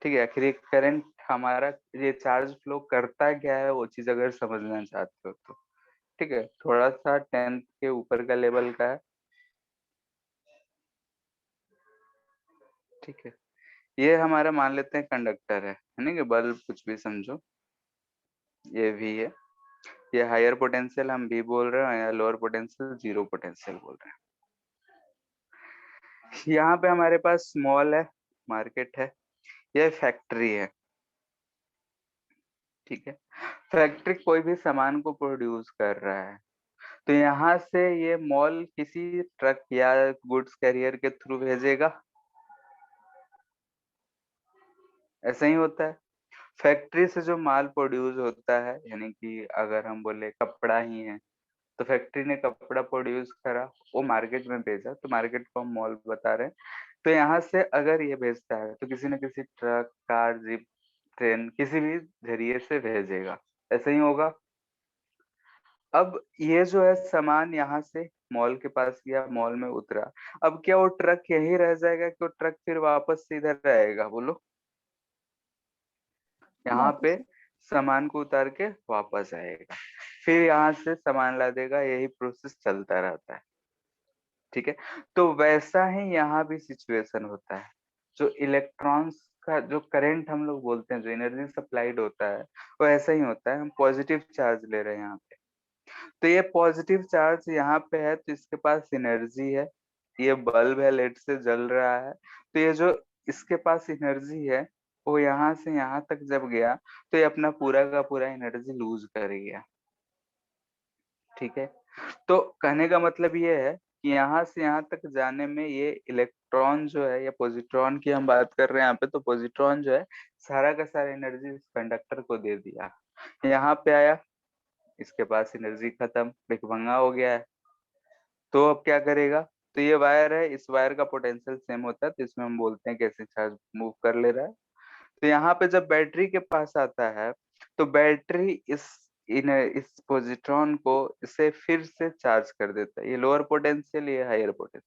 [SPEAKER 2] ठीक है, आखिर करंट हमारा ये चार्ज फ्लो करता क्या है वो चीज अगर समझना चाहते हो तो, ठीक है, थोड़ा सा 10th के ऊपर का लेवल का है। ठीक है, ये हमारा मान लेते हैं कंडक्टर है ना, कि बल्ब कुछ भी समझो, ये भी है, ये हायर पोटेंशियल हम भी बोल रहे हैं या लोअर पोटेंशियल जीरो पोटेंशियल बोल रहे हैं। यहाँ पे हमारे पास मॉल है, मार्केट है, ये फैक्ट्री है। ठीक है, फैक्ट्री कोई भी सामान को प्रोड्यूस कर रहा है, तो यहाँ से ये मॉल किसी ट्रक या गुड्स कैरियर के थ्रू भेजेगा, ऐसा ही होता है। फैक्ट्री से जो माल प्रोड्यूस होता है, यानी कि अगर हम बोले कपड़ा ही है तो फैक्ट्री ने कपड़ा प्रोड्यूस करा, वो मार्केट में भेजा, तो मार्केट को हम मॉल बता रहे हैं। तो यहाँ से अगर ये भेजता है तो किसी न किसी ट्रक, कार, जीप, ट्रेन, किसी भी जरिए से भेजेगा, ऐसा ही होगा। अब ये जो है सामान यहाँ से मॉल के पास गया, मॉल में उतरा, अब क्या वो ट्रक यहीं रह जाएगा कि वो ट्रक फिर वापस से इधर आएगा? बोलो, यहाँ पे
[SPEAKER 3] वापस
[SPEAKER 2] सामान को उतार के वापस आएगा, फिर यहाँ से सामान ला देगा, यही प्रोसेस चलता रहता है। ठीक है, तो वैसा ही यहाँ भी सिचुएशन होता है। जो इलेक्ट्रॉन्स का जो करंट हम लोग बोलते हैं, जो एनर्जी सप्लाइड होता है, वो ऐसा ही होता है। हम पॉजिटिव चार्ज ले रहे हैं यहाँ पे, तो ये पॉजिटिव चार्ज यहाँ पे है तो इसके पास एनर्जी है, ये बल्ब है लेट से जल रहा है, तो ये जो इसके पास एनर्जी है वो यहाँ से यहाँ तक जब गया तो ये अपना पूरा का पूरा एनर्जी लूज कर गया। ठीक है, तो कहने का मतलब ये है कि यहाँ से यहाँ तक जाने में ये इलेक्ट्रॉन जो है या पॉजिट्रॉन की हम बात कर रहे हैं यहाँ पे, तो पॉजिट्रॉन जो है सारा का सारा एनर्जी इस कंडक्टर को दे दिया। यहाँ पे आया, इसके पास एनर्जी खत्म, भिखमंगा हो गया है, तो अब क्या करेगा, तो ये वायर है, इस वायर का पोटेंशियल सेम होता है, तो इसमें हम बोलते हैं कैसे चार्ज मूव कर ले रहा है। तो यहाँ पे जब बैटरी के पास आता है तो बैटरी इस पॉजिट्रॉन को इसे फिर से चार्ज कर देता है, ये लोअर पोटेंशियल, ये हायर पोटेंशियल।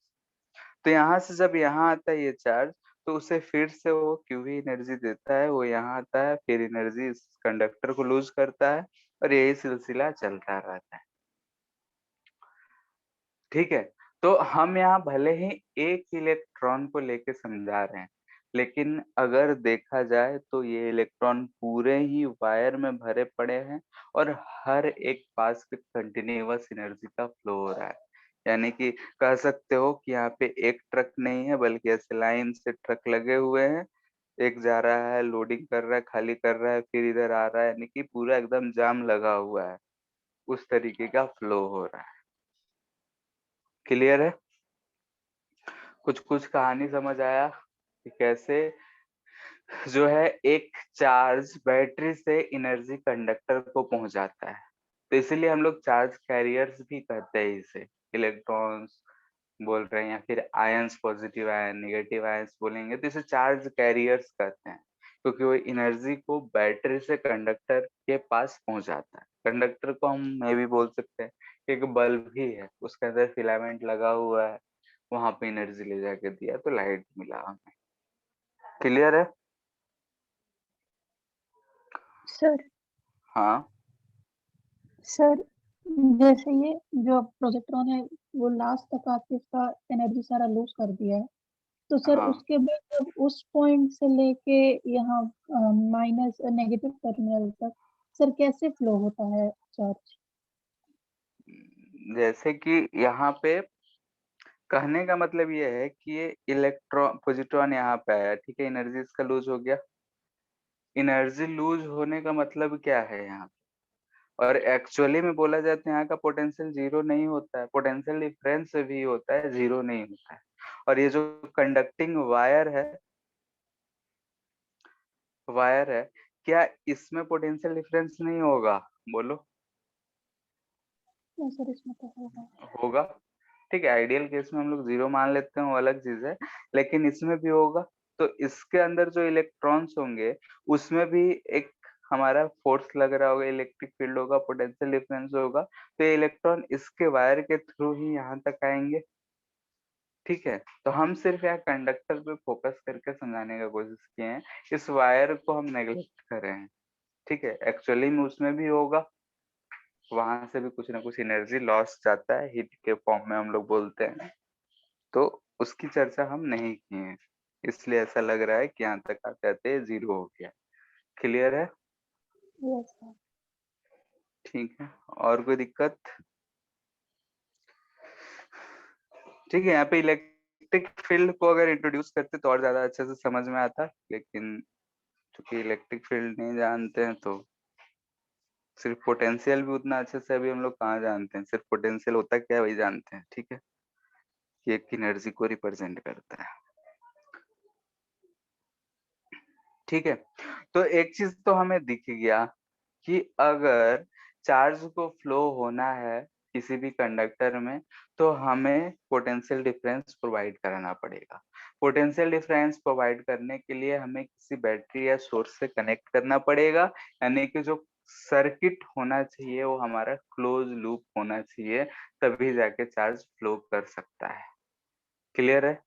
[SPEAKER 2] तो यहाँ से जब यहाँ आता है ये चार्ज, तो उसे फिर से वो क्यूवी एनर्जी देता है, वो यहाँ आता है, फिर एनर्जी इस कंडक्टर को लूज करता है और यही सिलसिला चलता रहता है। ठीक है, तो हम यहाँ भले ही एक इलेक्ट्रॉन को लेके समझा रहे हैं, लेकिन अगर देखा जाए तो ये इलेक्ट्रॉन पूरे ही वायर में भरे पड़े हैं और हर एक पास पे कंटिन्यूअस एनर्जी का फ्लो हो रहा है। यानी कि कह सकते हो कि यहाँ पे एक ट्रक नहीं है, बल्कि ऐसे लाइन से ट्रक लगे हुए हैं, एक जा रहा है, लोडिंग कर रहा है, खाली कर रहा है, फिर इधर आ रहा है, यानी कि पूरा एकदम जाम लगा हुआ है, उस तरीके का फ्लो हो रहा है। क्लियर है? कुछ कुछ कहानी समझ आया कि कैसे जो है एक चार्ज बैटरी से एनर्जी कंडक्टर को पहुंचाता है। तो इसीलिए हम लोग चार्ज कैरियर्स भी कहते हैं इसे, इलेक्ट्रॉन्स बोल रहे हैं या फिर ions, positive ion negative ions बोलेंगे तो इसे चार्ज कैरियर्स कहते हैं, क्योंकि वो एनर्जी को बैटरी से कंडक्टर के पास पहुंचाता है। कंडक्टर को हम मैं भी बोल सकते हैं कि एक बल्ब ही है, उसके अंदर फिलामेंट लगा हुआ है, वहां पे एनर्जी ले जाके दिया तो लाइट मिला हमें। क्लियर है?
[SPEAKER 3] सर
[SPEAKER 2] हाँ
[SPEAKER 3] सर जैसे ये जो प्रोजेक्ट्रॉन है वो लास्ट तक आके इसका एनर्जी सारा लूज कर दिया है, तो सर
[SPEAKER 2] हाँ,
[SPEAKER 3] उसके बाद जब उस पॉइंट से लेके यहाँ माइनस नेगेटिव टर्मिनल तक सर कैसे फ्लो होता है चार्ज?
[SPEAKER 2] जैसे कि यहाँ पे कहने का मतलब ये है कि ये इलेक्ट्रॉन पॉजिट्रॉन यहाँ पे आया, ठीक है, एनर्जी इसका लूज हो गया। एनर्जी लूज होने का मतलब क्या है यहाँ पे? और एक्चुअली में बोला जाए तो यहाँ का पोटेंशियल जीरो नहीं होता है, पोटेंशियल डिफरेंस भी होता है, जीरो नहीं होता है। और ये जो कंडक्टिंग वायर है, क्या इसमें पोटेंशियल डिफरेंस नहीं होगा? बोलो।
[SPEAKER 3] नहीं सर इसमें तो होगा।
[SPEAKER 2] होगा, ठीक है, आइडियल केस में हम लोग जीरो मान लेते हैं, वो अलग चीज है, लेकिन इसमें भी होगा। तो इसके अंदर जो इलेक्ट्रॉन्स होंगे उसमें भी एक हमारा फोर्स लग रहा होगा, इलेक्ट्रिक फील्ड होगा, पोटेंशियल डिफरेंस होगा, तो ये इलेक्ट्रॉन इसके वायर के थ्रू ही यहाँ तक आएंगे। ठीक है, तो हम सिर्फ यहाँ कंडक्टर पे फोकस करके समझाने का कोशिश किए हैं, इस वायर को हम नेग्लेक्ट कर रहे हैं। ठीक है, एक्चुअली में उसमें भी होगा, वहां से भी कुछ ना कुछ एनर्जी लॉस जाता है, हीट के फॉर्म में हम लोग बोलते हैं, तो उसकी चर्चा हम नहीं किए हैं, इसलिए ऐसा लग रहा है कि यहाँ तक आते आते जीरो हो गया। क्लियर है?
[SPEAKER 3] Yes sir.
[SPEAKER 2] ठीक है, और कोई दिक्कत? ठीक है, यहाँ पे इलेक्ट्रिक फील्ड को अगर इंट्रोड्यूस करते तो और ज्यादा अच्छे से समझ में आता, लेकिन चूंकि इलेक्ट्रिक फील्ड नहीं जानते हैं तो सिर्फ पोटेंशियल भी उतना अच्छे से अभी हम लोग कहाँ जानते हैं, सिर्फ पोटेंशियल होता क्या है वही जानते हैं। ठीक है, कि एक एनर्जी को रिप्रेजेंट करता है। ठीक है, तो एक चीज तो हमें दिख गया कि अगर चार्ज को फ्लो होना है किसी भी कंडक्टर में तो हमें पोटेंशियल डिफरेंस प्रोवाइड कराना पड़ेगा। पोटेंशियल डिफरेंस प्रोवाइड करने के लिए हमें किसी बैटरी या सोर्स से कनेक्ट करना पड़ेगा, यानी कि जो सर्किट होना चाहिए वो हमारा क्लोज लूप होना चाहिए, तभी जाके चार्ज फ्लो कर सकता है। क्लियर है?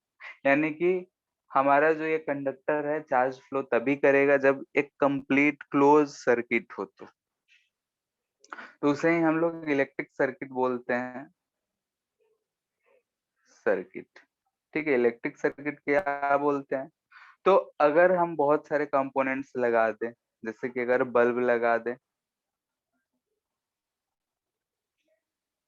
[SPEAKER 2] यानी कि हमारा जो ये कंडक्टर है चार्ज फ्लो तभी करेगा जब एक कंप्लीट क्लोज सर्किट हो, तो उसे ही हम लोग इलेक्ट्रिक सर्किट बोलते हैं। सर्किट, ठीक है, इलेक्ट्रिक सर्किट क्या बोलते हैं? तो अगर हम बहुत सारे कंपोनेंट्स लगा दें, जैसे कि अगर बल्ब लगा दें,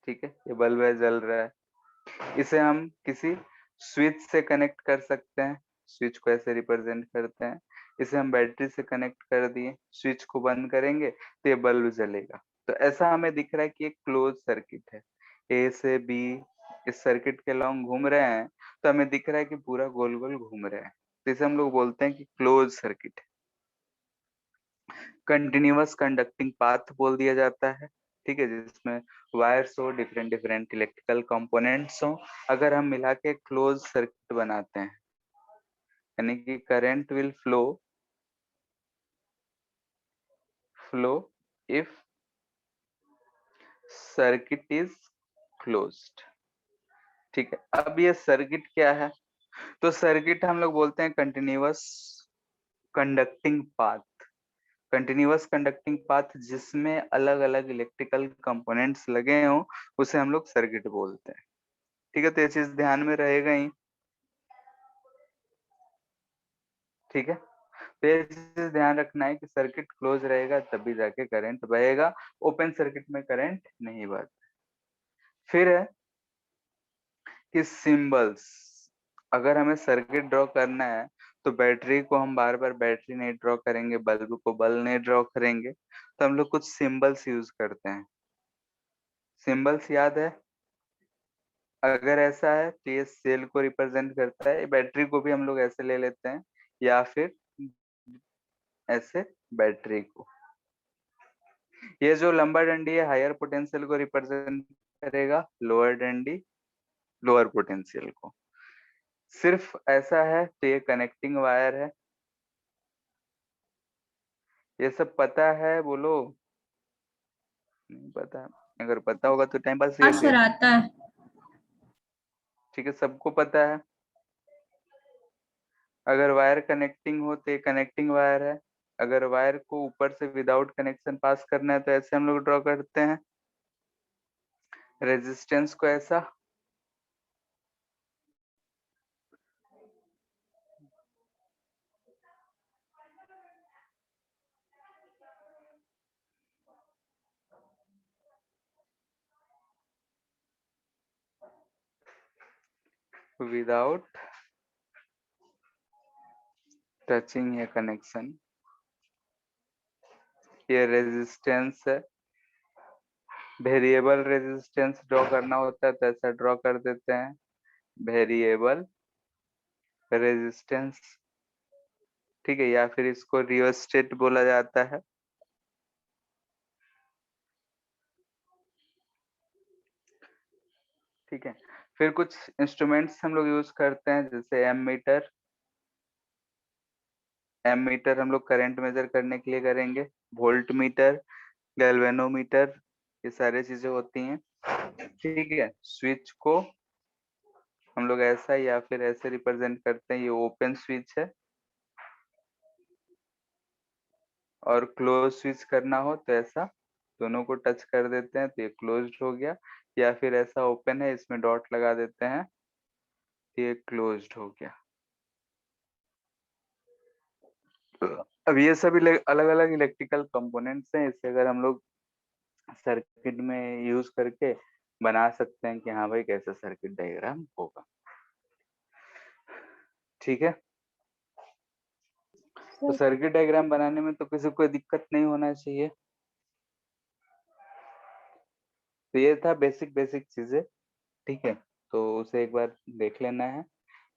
[SPEAKER 2] ठीक है, ये बल्ब है जल रहा है। इसे हम किसी स्विच से कनेक्ट कर सकते हैं, स्विच को ऐसे रिप्रेजेंट करते हैं। इसे हम बैटरी से कनेक्ट कर दिए, स्विच को बंद करेंगे तो ये बल्ब जलेगा। तो ऐसा हमें दिख रहा है कि एक क्लोज सर्किट है, ए से बी इस सर्किट के लॉन्ग घूम रहे हैं, तो हमें दिख रहा है कि पूरा गोल गोल घूम रहे हैं, तो इसे हम लोग बोलते हैं कि क्लोज सर्किट है। कंटिन्यूअस कंडक्टिंग पाथ बोल दिया जाता है, ठीक है, जिसमें वायर्स हो, डिफरेंट डिफरेंट इलेक्ट्रिकल कंपोनेंट्स हो, अगर हम मिला के क्लोज सर्किट बनाते हैं, यानी कि current will flow if circuit is closed. ठीक है, अब ये सर्किट क्या है? तो सर्किट हम लोग बोलते हैं continuous conducting path. Continuous conducting path जिसमें अलग अलग इलेक्ट्रिकल कंपोनेंट्स लगे हों, उसे हम लोग सर्किट बोलते हैं। ठीक है, तो ये चीज ध्यान में रहेगा ही। ठीक है, तो ये चीज ध्यान रखना है कि सर्किट क्लोज रहेगा तभी जाके करंट बहेगा, ओपन सर्किट में करंट नहीं बहता। फिर है कि सिंबल्स, अगर हमें सर्किट ड्रॉ करना है तो बैटरी को हम बार बार बैटरी नहीं ड्रॉ करेंगे, बल्ब को बल्ब नहीं ड्रॉ करेंगे, तो हम लोग कुछ सिंबल्स यूज करते हैं। सिंबल्स याद है? अगर ऐसा है तो ये सेल को रिप्रेजेंट करता है, बैटरी को भी हम लोग ऐसे ले लेते हैं, या फिर ऐसे बैटरी को। ये जो लंबा डंडी है हायर पोटेंशियल को रिप्रेजेंट करेगा, लोअर डंडी लोअर पोटेंशियल को। सिर्फ ऐसा है तो ये कनेक्टिंग वायर है। ये सब पता है? बोलो। नहीं पता? अगर पता होगा तो टाइम पास
[SPEAKER 4] हाँ
[SPEAKER 2] कर
[SPEAKER 4] सर
[SPEAKER 2] दिया।
[SPEAKER 4] आता है।
[SPEAKER 2] ठीक है, सबको पता है। अगर वायर कनेक्टिंग हो तो ये कनेक्टिंग वायर है। अगर वायर को ऊपर से विदाउट कनेक्शन पास करना है तो ऐसे हम लोग ड्रॉ करते हैं, रेजिस्टेंस को ऐसा। विदाउट टचिंग या कनेक्शन, ये रेजिस्टेंस है। वेरिएबल रेजिस्टेंस ड्रॉ करना होता है तो ऐसा ड्रॉ कर देते हैं, वेरिएबल रेजिस्टेंस। ठीक है, या फिर इसको रियोस्टेट बोला जाता है। ठीक है, फिर कुछ इंस्ट्रूमेंट्स हम लोग यूज करते हैं, जैसे एम मीटर। एम मीटर हम लोग करंट मेजर करने के लिए करेंगे, वोल्ट मीटर, गैल्वेनोमीटर, ये सारी चीजें होती हैं। ठीक है, स्विच को हम लोग ऐसा या फिर ऐसे रिप्रेजेंट करते हैं, ये ओपन स्विच है, और क्लोज स्विच करना हो तो ऐसा दोनों को टच कर देते हैं तो ये क्लोज्ड हो गया, या फिर ऐसा ओपन है इसमें डॉट लगा देते हैं, ये क्लोज्ड हो गया। अब ये सभी अलग अलग इलेक्ट्रिकल कंपोनेंट्स हैं, इससे अगर हम लोग सर्किट में यूज करके बना सकते हैं कि हाँ भाई कैसा सर्किट डायग्राम होगा। ठीक है, तो सर्किट डायग्राम बनाने में तो किसी को कोई दिक्कत नहीं होना चाहिए। तो ये था बेसिक बेसिक चीजें। ठीक है, तो उसे एक बार देख लेना है।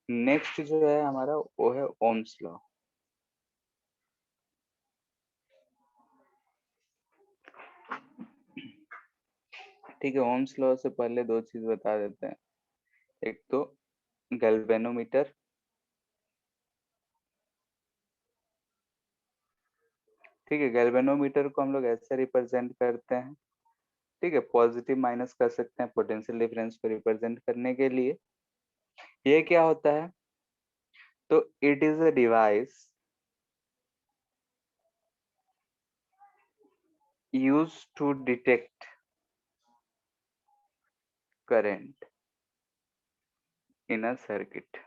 [SPEAKER 2] नेक्स्ट जो है हमारा वो है ओम्स लॉ। ठीक है, ओम्स लॉ से पहले दो चीज बता देते हैं। एक तो गैल्वेनोमीटर, ठीक है, गैल्वेनोमीटर को हम लोग ऐसे रिप्रेजेंट करते हैं। ठीक है, पॉजिटिव माइनस कर सकते हैं पोटेंशियल डिफरेंस को रिप्रेजेंट करने के लिए। ये क्या होता है? तो it is a device used to detect current in a circuit।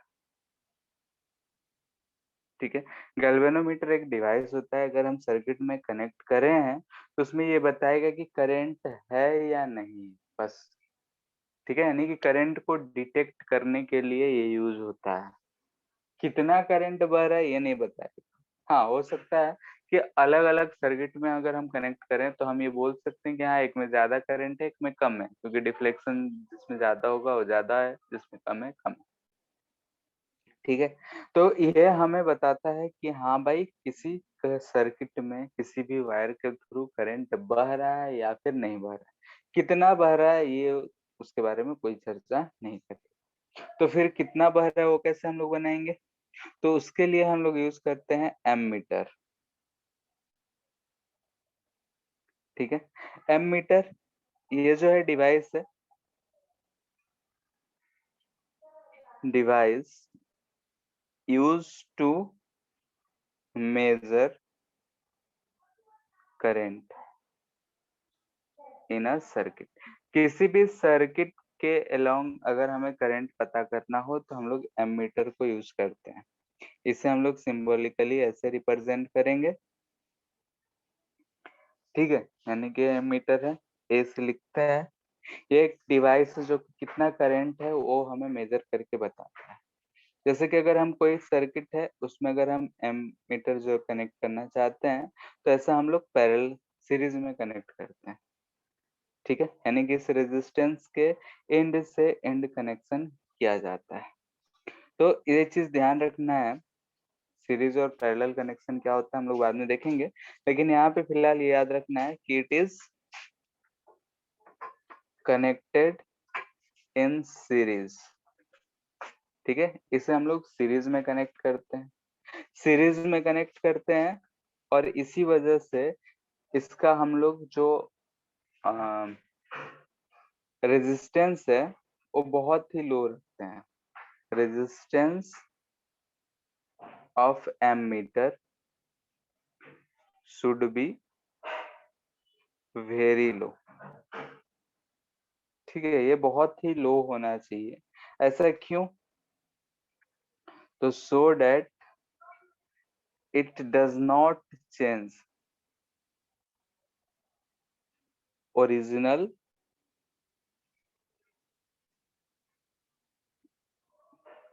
[SPEAKER 2] ठीक है, गैल्वेनोमीटर एक डिवाइस होता है, अगर हम सर्किट में कनेक्ट करे हैं तो उसमें ये बताएगा कि करंट है या नहीं, बस ठीक है, यानी कि करंट को डिटेक्ट करने के लिए ये यूज होता है। कितना करंट बह रहा है ये नहीं बताएगा। हाँ, हो सकता है कि अलग अलग सर्किट में अगर हम कनेक्ट करें तो हम ये बोल सकते हैं कि हाँ, एक में ज्यादा करंट है, एक में कम है, क्योंकि डिफ्लेक्शन जिसमें ज्यादा होगा वो ज्यादा है, जिसमें कम है कम है। ठीक है, तो ये हमें बताता है कि हाँ भाई, किसी सर्किट में किसी भी वायर के थ्रू करंट बह रहा है या फिर नहीं बह रहा है। कितना बह रहा है ये उसके बारे में कोई चर्चा नहीं करते। तो फिर कितना बह रहा है वो कैसे हम लोग बनाएंगे? तो उसके लिए हम लोग यूज करते हैं एमीटर। ठीक है, एमीटर ये जो है डिवाइस है, device use to measure current in a circuit. किसी भी सर्किट के अलोंग अगर हमें करंट पता करना हो तो हम लोग एमीटर को यूज करते हैं। इसे हम लोग सिंबॉलिकली ऐसे रिप्रेजेंट करेंगे। ठीक है, यानी कि एमीटर है, ए से लिखता है। ये एक डिवाइस है जो कितना करंट है वो हमें मेजर करके बताता है। जैसे कि अगर हम कोई सर्किट है उसमें अगर हम एमीटर जो कनेक्ट करना चाहते हैं तो ऐसा हम लोग पैरेलल सीरीज में कनेक्ट करते हैं। ठीक है, यानी कि इस रेजिस्टेंस के एंड से एंड कनेक्शन किया जाता है। तो ये चीज ध्यान रखना है, सीरीज और पैरेलल कनेक्शन क्या होता है हम लोग बाद में देखेंगे, लेकिन यहाँ पे फिलहाल ये याद रखना है कि it is connected in series. ठीक है, इसे हम लोग सीरीज में कनेक्ट करते हैं, सीरीज में कनेक्ट करते हैं, और इसी वजह से इसका हम लोग जो रेजिस्टेंस है वो बहुत ही लो रखते हैं। Resistance of ammeter should be very low. ठीक है, ये बहुत ही लो होना चाहिए। ऐसा क्यों? तो so that it does not change original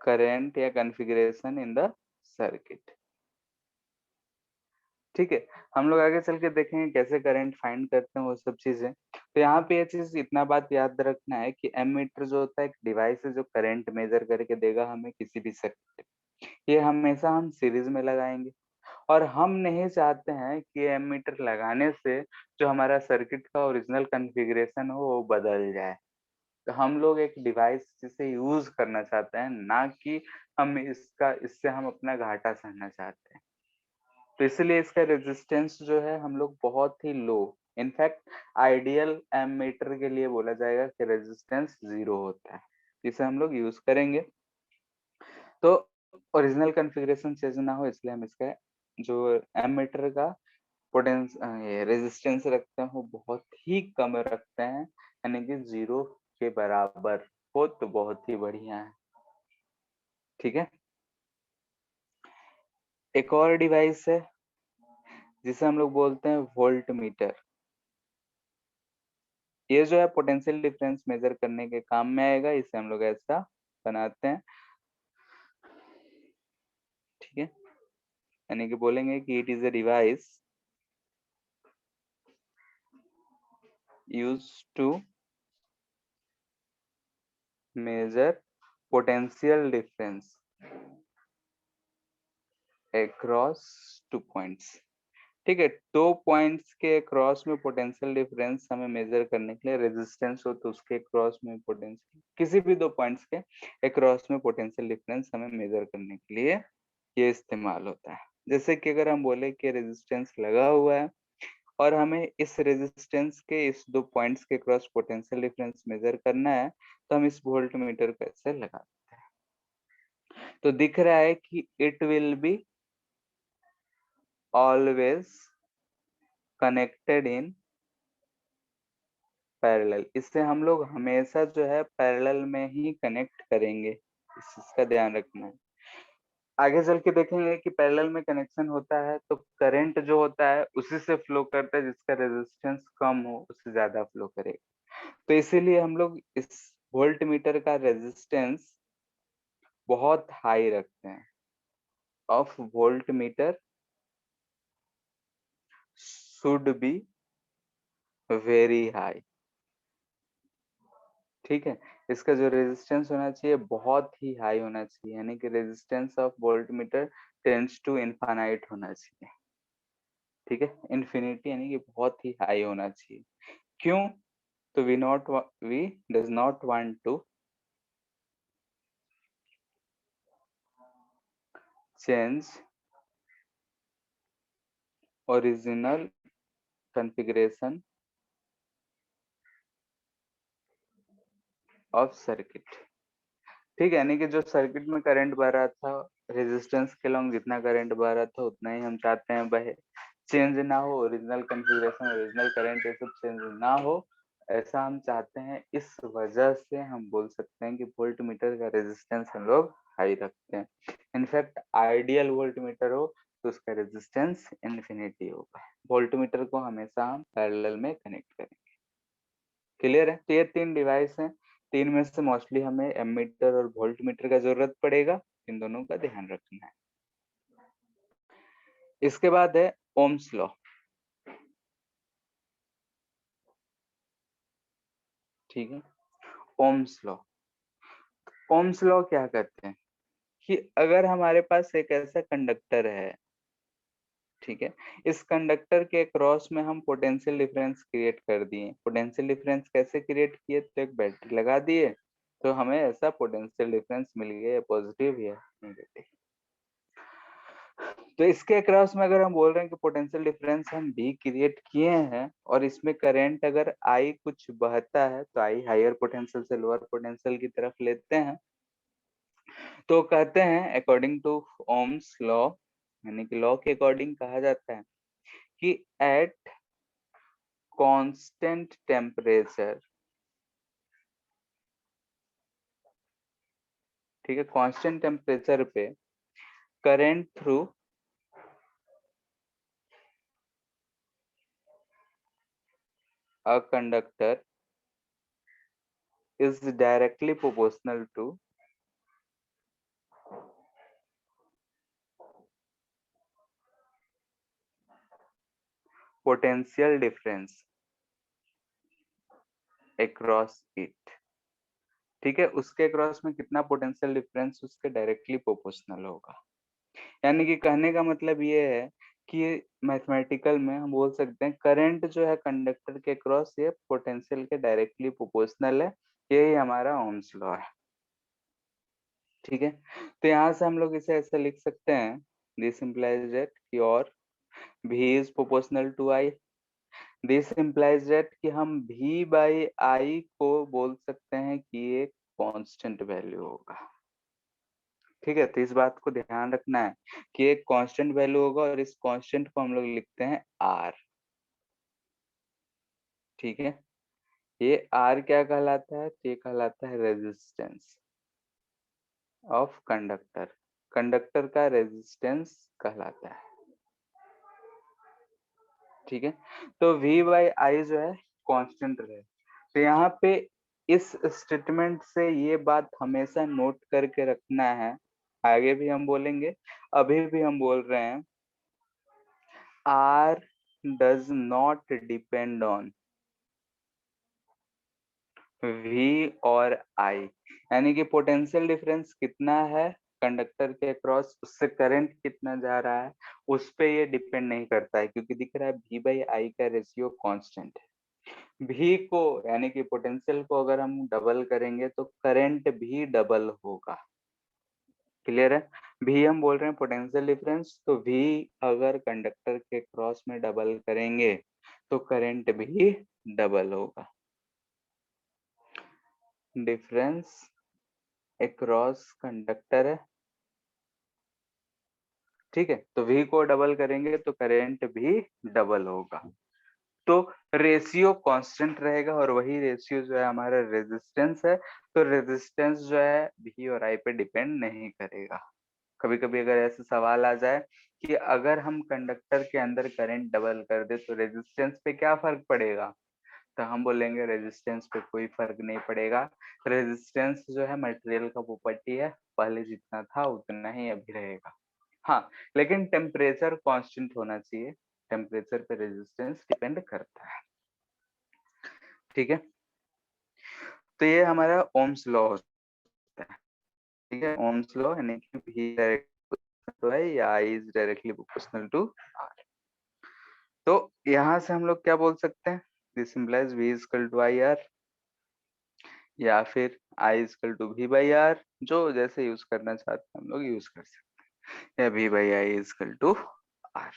[SPEAKER 2] current या कॉन्फ़िगरेशन इन द सर्किट। ठीक है, हम लोग आगे चल के देखेंगे कैसे करंट फाइंड करते हैं वो सब चीजें। तो यहाँ पे ये चीज इतना बात याद रखना है कि एमीटर जो होता है एक डिवाइस है जो करंट मेजर करके देगा हमें किसी भी सर्किट। ये हमेशा हम सीरीज में लगाएंगे, और हम नहीं चाहते हैं कि एमीटर लगाने से जो हमारा सर्किट का ओरिजिनल कॉन्फ़िगरेशन हो वो बदल जाए। तो हम लोग एक डिवाइस जिसे यूज करना चाहते हैं, ना कि हम इससे हम अपना घाटा सहना चाहते हैं। तो इसलिए इसका रेजिस्टेंस जो है हम लोग बहुत ही लो, इनफैक्ट आइडियल एमीटर के लिए बोला जाएगा कि रेजिस्टेंस 0 होता है, जिसे हम लोग यूज करेंगे। तो ओरिजिनल कॉन्फ़िगरेशन चेंज ना हो इसलिए हम इसका जो एमीटर का पोटेंस ये रेजिस्टेंस रखते हैं वो बहुत ही कम रखते हैं, यानी कि 0 के बराबर हो तो बहुत ही बढ़िया है। ठीक है, एक और डिवाइस है जिसे हम लोग बोलते हैं वोल्ट मीटर। ये जो है पोटेंशियल डिफरेंस मेजर करने के काम में आएगा, इसे हम लोग ऐसा बनाते हैं। ठीक है, यानी कि बोलेंगे कि it is a device used to measure potential difference across 2 points. ठीक है, 2 पॉइंट्स के क्रॉस में पोटेंशियल डिफरेंस हमें मेजर करने के लिए, रेजिस्टेंस हो तो उसके क्रॉस में पोटेंशियल, किसी भी 2 पॉइंट्स के क्रॉस में पोटेंशियल डिफरेंस हमें मेजर करने के लिए ये इस्तेमाल होता है। जैसे कि अगर हम बोले कि रेजिस्टेंस लगा हुआ है और हमें इस रेजिस्टेंस के इस 2 पॉइंट्स के क्रॉस पोटेंशियल डिफरेंस मेजर करना है, तो हम इस वोल्ट मीटर को ऐसे लगाते हैं। तो दिख रहा है कि it will be always connected in parallel. इससे हम लोग हमेशा जो है पैरेलल में ही कनेक्ट करेंगे, इस चीज का ध्यान रखना है। आगे चल के देखेंगे कि पैरेलल में कनेक्शन होता है तो करंट जो होता है उसी से फ्लो करता है, जिसका रेजिस्टेंस कम हो उससे ज्यादा फ्लो करेगा। तो इसीलिए हम लोग इस वोल्ट मीटर का रेजिस्टेंस बहुत हाई रखते हैं, of volt meter should be very high. ठीक है, इसका जो रेजिस्टेंस होना चाहिए बहुत ही हाई होना चाहिए, यानी कि resistance of voltmeter tends to infinite होना चाहिए। ठीक है, इन्फिनिटी यानी कि बहुत ही हाई होना चाहिए। क्यों? तो we does not want to change original configuration of circuit. ठीक है, यानी कि जो सर्किट में करंट बह रहा था, रेजिस्टेंस के लॉन्ग जितना करंट बह रहा था उतना ही हम चाहते हैं बहे, चेंज ना हो, ओरिजिनल कॉन्फ़िगरेशन ओरिजिनल करंट ये सब चेंज ना हो, ऐसा हम चाहते हैं। इस वजह से हम बोल सकते हैं कि वोल्ट मीटर का रेजिस्टेंस हम लोग हाई रखते हैं। इनफैक्ट आइडियल वोल्ट मीटर हो तो उसका रेजिस्टेंस इन्फिनिटी होगा। वोल्ट मीटर को हमेशा हम पैरेलल में कनेक्ट करेंगे। क्लियर है? तो ये 3 डिवाइस हैं, 3 में से मोस्टली हमें एमीटर और वोल्ट मीटर का जरूरत पड़ेगा, इन दोनों का ध्यान रखना है। इसके बाद है ओम्स लॉ। ठीक है, ओम्स लॉ। ओम्स लॉ क्या कहते हैं कि अगर हमारे पास एक ऐसा कंडक्टर है, ठीक है, इस कंडक्टर के क्रॉस में हम पोटेंशियल डिफरेंस क्रिएट कर दिए। पोटेंशियल डिफरेंस कैसे क्रिएट किए? तो एक बैटरी लगा दिए तो हमें ऐसा पोटेंशियल डिफरेंस मिल गया, या पॉजिटिव या नेगेटिव। तो इसके अक्रॉस में अगर हम बोल रहे हैं कि पोटेंशियल डिफरेंस हम भी क्रिएट किए हैं और इसमें करंट अगर आई कुछ बहता है तो आई हायर पोटेंशियल से लोअर पोटेंशियल की तरफ लेते हैं, तो कहते हैं अकॉर्डिंग टू ओम्स लॉ, यानी कि लॉ के अकॉर्डिंग कहा जाता है कि एट कांस्टेंट टेम्परेचर, ठीक है, कांस्टेंट टेम्परेचर पे current through a conductor is directly proportional to potential difference across it। ठीक है, उसके अक्रॉस में कितना पोटेंशियल डिफरेंस उसके डायरेक्टली प्रोपोर्शनल होगा। यानी कि कहने का मतलब ये है कि मैथमेटिकल में हम बोल सकते हैं करंट जो है कंडक्टर के क्रॉस ये पोटेंशियल के डायरेक्टली प्रोपोर्शनल है, यही हमारा ओम्स लॉ है। ठीक है, तो यहाँ से हम लोग इसे ऐसे लिख सकते हैं, दिस इम्प्लाइज दैट कि और V is proportional to I। This implies that कि हम V बाई I को बोल सकते हैं कि ये कांस्टेंट वैल्यू होगा। ठीक है, तो इस बात को ध्यान रखना है कि एक कांस्टेंट वैल्यू होगा और इस कांस्टेंट को हम लोग लिखते हैं R। ठीक है, ये R क्या कहलाता है? ये कहलाता है रेजिस्टेंस ऑफ कंडक्टर, कंडक्टर का रेजिस्टेंस कहलाता है। ठीक है, तो V बाई I जो है कांस्टेंट रहे। तो यहाँ पे इस स्टेटमेंट से ये बात हमेशा नोट करके रखना है, आगे भी हम बोलेंगे, अभी भी हम बोल रहे हैं, R does not depend on V और I, यानी कि पोटेंशियल डिफरेंस कितना है कंडक्टर के अक्रॉस, उससे करंट कितना जा रहा है, उस पे ये डिपेंड नहीं करता है, क्योंकि दिख रहा है V बाई I का रेशियो कांस्टेंट है। V को यानी कि पोटेंशियल को अगर हम डबल करेंगे तो करंट भी डबल होगा। क्लियर है? V हम बोल रहे हैं पोटेंशियल डिफरेंस, तो V अगर कंडक्टर के क्रॉस में डबल करेंगे तो करंट भी डबल होगा। डिफरेंस अक्रॉस कंडक्टर है, ठीक है, तो V को डबल करेंगे तो करंट भी डबल होगा। तो रेशियो कांस्टेंट रहेगा और वही रेशियो जो है हमारा रेजिस्टेंस है, तो रेजिस्टेंस जो है V और I पे डिपेंड नहीं करेगा। कभी कभी अगर ऐसे सवाल आ जाए कि अगर हम कंडक्टर के अंदर करंट डबल कर दे तो रेजिस्टेंस पे क्या फर्क पड़ेगा, तो हम बोलेंगे रेजिस्टेंस पे कोई फर्क नहीं पड़ेगा। रेजिस्टेंस जो है मटेरियल का प्रॉपर्टी है, पहले जितना था उतना ही अभी रहेगा। हाँ, लेकिन टेम्परेचर कांस्टेंट होना चाहिए, टेम्परेचर पे रेजिस्टेंस डिपेंड करता है। ठीक है, तो ये हमारा ओम्स लॉ होता है। ठीक है, ओम्स लॉ यानी कि V डायरेक्टली है या I is directly proportional to R। तो यहाँ से हम लोग क्या बोल सकते हैं, this implies V is equal to I R, या फिर I is equal to V by R, जो जैसे यूज करना चाहते हैं हम लोग यूज कर सकते हैं, या V by I is equal to R।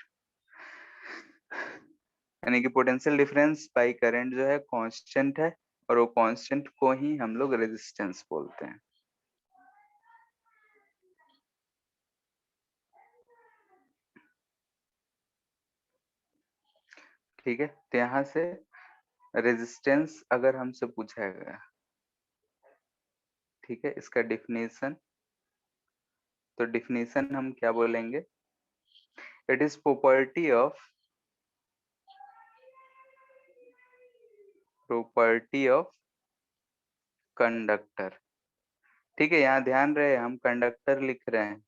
[SPEAKER 2] यानी कि पोटेंशियल डिफरेंस बाई करंट जो है कांस्टेंट है, और वो कांस्टेंट को ही हम लोग रेजिस्टेंस बोलते हैं। ठीक है, तो यहाँ से रेजिस्टेंस अगर हमसे पूछा गया, ठीक है, इसका डिफिनेशन, तो डिफिनेशन हम क्या बोलेंगे, it is property of conductor. ठीक है, यहाँ ध्यान रहे हम कंडक्टर लिख रहे हैं।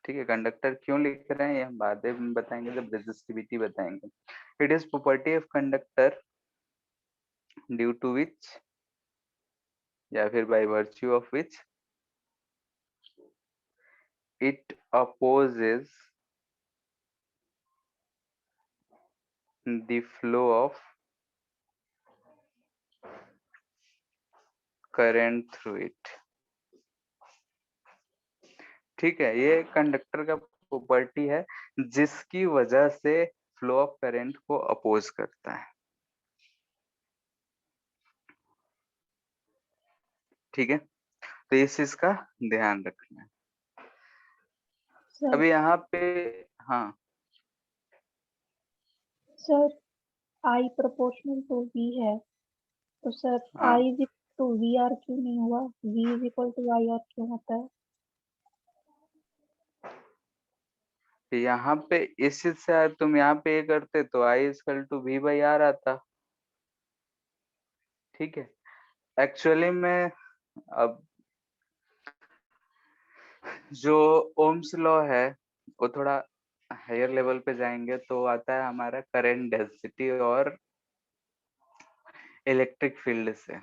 [SPEAKER 2] ठीक है, कंडक्टर क्यों लिख रहे हैं ये हम बाद में बताएंगे जब रेजिस्टिविटी बताएंगे। It is property of conductor due to which, या फिर by virtue of which it opposes the flow of current through it। ठीक है, ये कंडक्टर का प्रॉपर्टी है जिसकी वजह से फ्लो ऑफ करंट को अपोज करता है। ठीक है, तो इस चीज का ध्यान रखना है।
[SPEAKER 3] सर
[SPEAKER 2] अभी यहाँ पे हाँ
[SPEAKER 3] sir I proportional to V है, तो सर
[SPEAKER 2] हाँ,
[SPEAKER 3] I is equal to V R क्यों नहीं हुआ, V is equal to I R क्यों होता है?
[SPEAKER 2] यहाँ पे इस चीज से तुम यहाँ पे ये करते तो I equal to V by R आता। ठीक है, एक्चुअली में अब जो ओम्स लॉ है वो थोड़ा हायर लेवल पे जाएंगे तो आता है हमारा करंट डेंसिटी और इलेक्ट्रिक फील्ड से।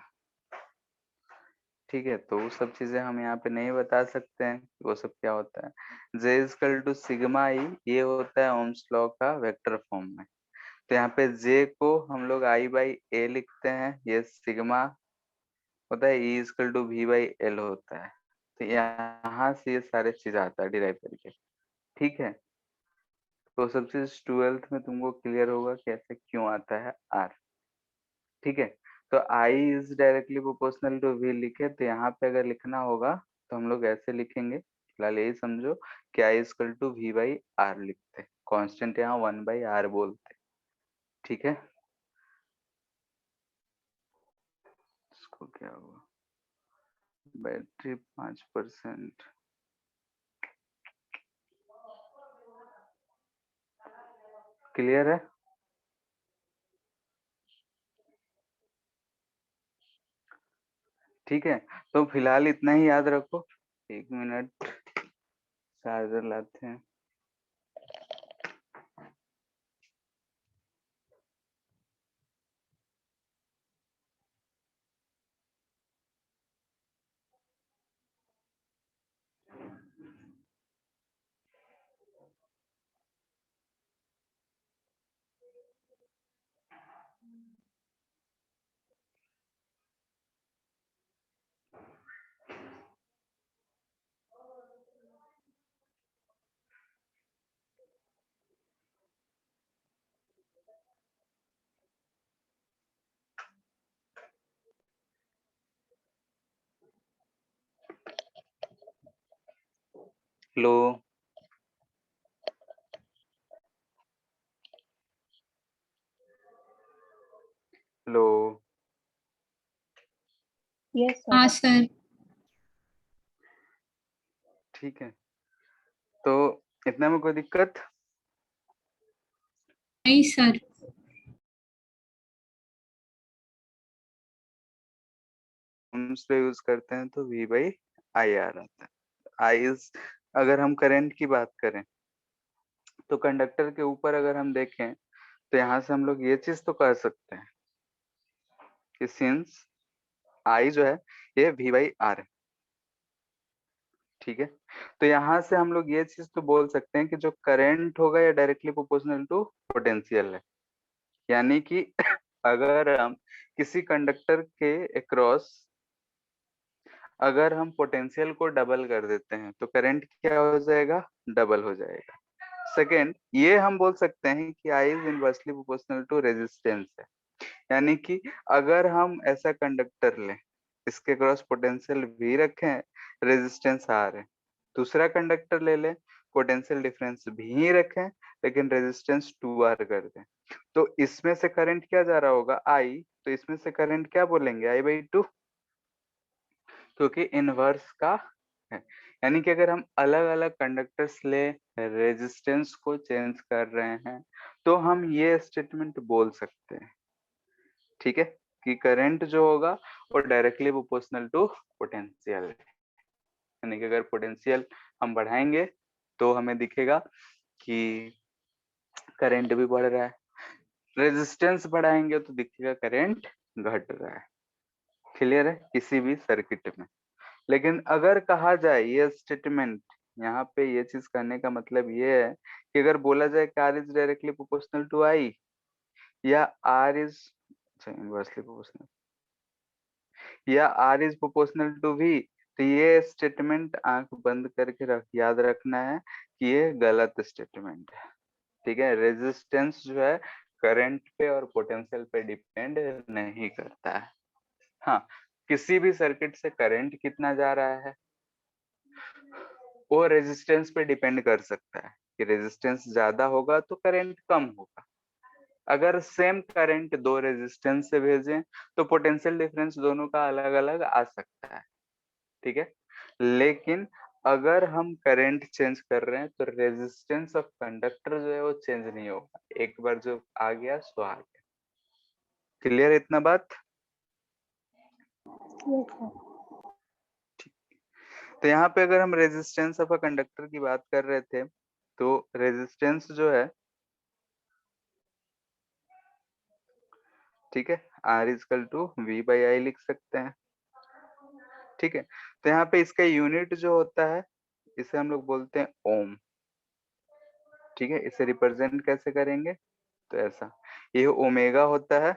[SPEAKER 2] ठीक है, तो वो सब चीजें हम यहाँ पे नहीं बता सकते हैं वो सब क्या होता है। J equal to sigma E, ये होता है ओम्स लॉ का वेक्टर फॉर्म में। तो यहाँ पे J को हम लोग I बाई ए लिखते हैं, ये सिग्मा होता है, E equal to V by L होता है। तो यहाँ से ये सारे चीज आता है डिराइव करके। ठीक है, तो सब चीज 12th में तुमको क्लियर होगा कि ऐसे क्यों आता है R। ठीक है, तो I is directly proportional to V लिखे तो यहाँ पे अगर लिखना होगा तो हम लोग ऐसे लिखेंगे, फिलहाल यही समझो कि I equal to V by R लिखते, कांस्टेंट यहाँ 1 बाई R बोलते। ठीक है, इसको क्या हुआ, बैटरी 5%। क्लियर है? ठीक है, तो फिलहाल इतना ही याद रखो। 1 मिनट चार्जर लाते हैं। लो, लो,
[SPEAKER 3] यस
[SPEAKER 4] हाँ
[SPEAKER 3] सर।
[SPEAKER 4] सर।
[SPEAKER 2] ठीक है, तो इतना में कोई दिक्कत?
[SPEAKER 4] नहीं सर।
[SPEAKER 2] टर्म्स पे यूज करते हैं तो V बाई आई आर आता है। आई इज, अगर हम करंट की बात करें तो कंडक्टर के ऊपर अगर हम देखें तो यहाँ से हम लोग ये चीज तो कह सकते हैं कि सिंस आई जो है ये V बाई आर है, ठीक है। तो यहाँ से हम लोग ये चीज तो बोल सकते हैं कि जो करंट होगा ये डायरेक्टली प्रोपोर्शनल टू पोटेंशियल है। यानी कि अगर हम किसी कंडक्टर के अक्रॉस अगर हम पोटेंशियल को डबल कर देते हैं तो करंट क्या हो जाएगा, डबल हो जाएगा। सेकेंड, ये हम बोल सकते हैं कि I is inversely proportional to resistance है। यानी कि अगर हम ऐसा कंडक्टर लें, इसके क्रॉस पोटेंशियल भी रखें, रेजिस्टेंस आर है, दूसरा कंडक्टर ले लें, पोटेंशियल डिफरेंस भी रखें लेकिन रेजिस्टेंस 2R कर दें, तो इसमें से करंट क्या जा रहा होगा, आई, तो इसमें से करंट क्या बोलेंगे, आई बाई 2, क्योंकि इनवर्स का है। यानी कि अगर हम अलग अलग कंडक्टर्स ले, रेजिस्टेंस को चेंज कर रहे हैं, तो हम ये स्टेटमेंट बोल सकते हैं, ठीक है, कि करंट जो होगा वो डायरेक्टली प्रोपोर्शनल टू पोटेंशियल है। यानी कि अगर पोटेंशियल हम बढ़ाएंगे तो हमें दिखेगा कि करंट भी बढ़ रहा है, रेजिस्टेंस बढ़ाएंगे तो दिखेगा करंट घट रहा है। क्लियर है किसी भी सर्किट में। लेकिन अगर कहा जाए ये स्टेटमेंट, यहाँ पे ये चीज करने का मतलब ये है कि अगर बोला जाए कि R is directly proportional to I या आर इज इनवर्सली प्रोपोर्शनल या R is proportional to V, तो ये स्टेटमेंट आंख बंद करके याद रखना है कि ये गलत स्टेटमेंट है, ठीक है। रेजिस्टेंस जो है करंट पे और पोटेंशियल पे डिपेंड नहीं करता है। हाँ, किसी भी सर्किट से करंट कितना जा रहा है वो रेजिस्टेंस पे डिपेंड कर सकता है कि रेजिस्टेंस ज्यादा होगा तो करंट कम होगा। अगर सेम करंट दो रेजिस्टेंस से भेजें तो पोटेंशियल डिफरेंस दोनों का अलग अलग आ सकता है, ठीक है। लेकिन अगर हम करंट चेंज कर रहे हैं तो रेजिस्टेंस ऑफ कंडक्टर जो है वो चेंज नहीं होगा, एक बार जो आ गया सो आ गया। क्लियर इतना बात? तो यहाँ पे अगर हम रेजिस्टेंस ऑफ अ कंडक्टर की बात कर रहे थे तो रेजिस्टेंस जो है, ठीक है, R equal to V by I लिख सकते हैं, ठीक है। तो यहाँ पे इसका यूनिट जो होता है इसे हम लोग बोलते हैं ओम, ठीक है। इसे रिप्रेजेंट कैसे करेंगे, तो ऐसा, ये ओमेगा होता है,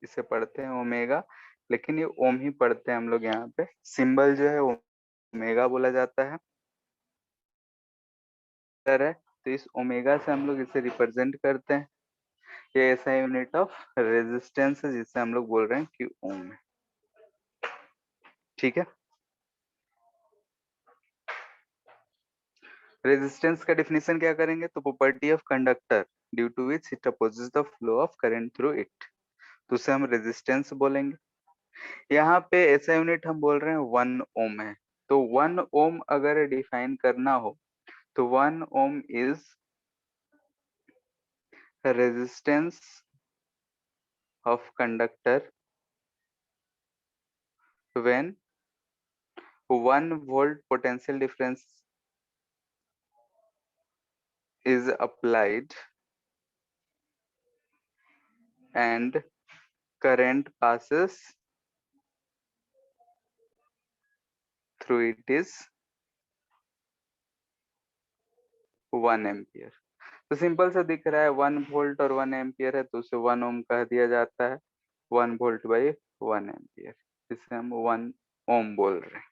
[SPEAKER 2] इसे पढ़ते हैं ओमेगा, लेकिन ये ओम ही पढ़ते हैं हम लोग। यहाँ पे सिंबल जो है ओमेगा बोला जाता है, तो इस ओमेगा से हम लोग इसे रिप्रेजेंट करते हैं। ये ऐसा यूनिट ऑफ रेजिस्टेंस है जिससे हम लोग बोल रहे हैं कि ओम है, ठीक है। रेजिस्टेंस का डेफिनेशन क्या करेंगे, तो property of conductor due to which it opposes the flow of current through it, तो उसे हम रेजिस्टेंस बोलेंगे। यहाँ पे ऐसा यूनिट हम बोल रहे हैं 1 ओम है, तो 1 ओम अगर डिफाइन करना हो तो 1 ohm is resistance of conductor when 1 volt potential difference is applied and current passes through it is 1 ampere. तो सिंपल सा दिख रहा है 1 वोल्ट और 1 एम्पियर है तो उसे 1 ओम कह दिया जाता है, 1 वोल्ट बाई 1 एम्पियर, इसे हम 1 ओम बोल रहे हैं।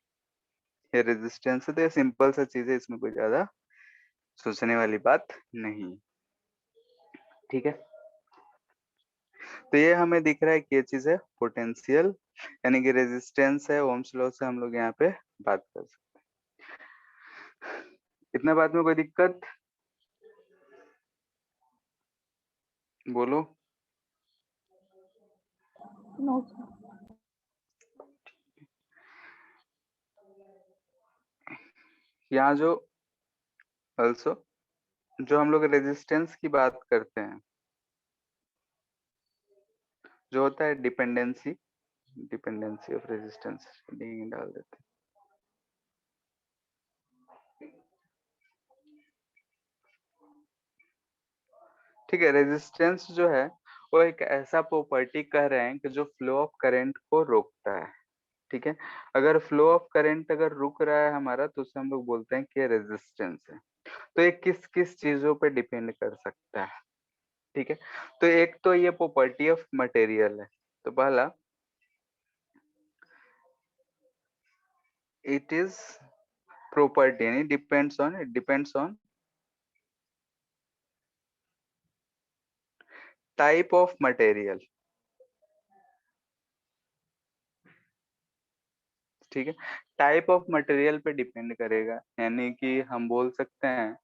[SPEAKER 2] ये रेजिस्टेंस है, तो ये सिंपल सा चीज है, इसमें कोई ज्यादा सोचने वाली बात नहीं, ठीक है। तो ये हमें दिख रहा है कि ये चीज है पोटेंशियल, यानी कि रेजिस्टेंस है, ओम्स लॉ से हम लोग यहाँ पे बात कर सकते हैं। इतना बात में कोई दिक्कत बोलो?
[SPEAKER 3] No sir.
[SPEAKER 2] यहाँ जो ऑल्सो जो हम लोग रेजिस्टेंस की बात करते हैं, जो होता है डिपेंडेंसी, डिपेंडेंसी ऑफ रेजिस्टेंस डाल देते हैं। ठीक है, रेजिस्टेंस जो है वो एक ऐसा प्रॉपर्टी कह रहे हैं कि जो फ्लो ऑफ करंट को रोकता है। ठीक है, अगर फ्लो ऑफ करंट अगर रुक रहा है हमारा तो उसे हम लोग बोलते हैं कि रेजिस्टेंस है। तो ये किस किस चीजों पे डिपेंड कर सकता है? ठीक है, तो एक तो ये प्रॉपर्टी ऑफ मटेरियल है। तो पहला, इट इज प्रॉपर्टी यानी depends on type of material. ठीक है, टाइप ऑफ मटेरियल पे डिपेंड करेगा, यानी कि हम बोल सकते हैं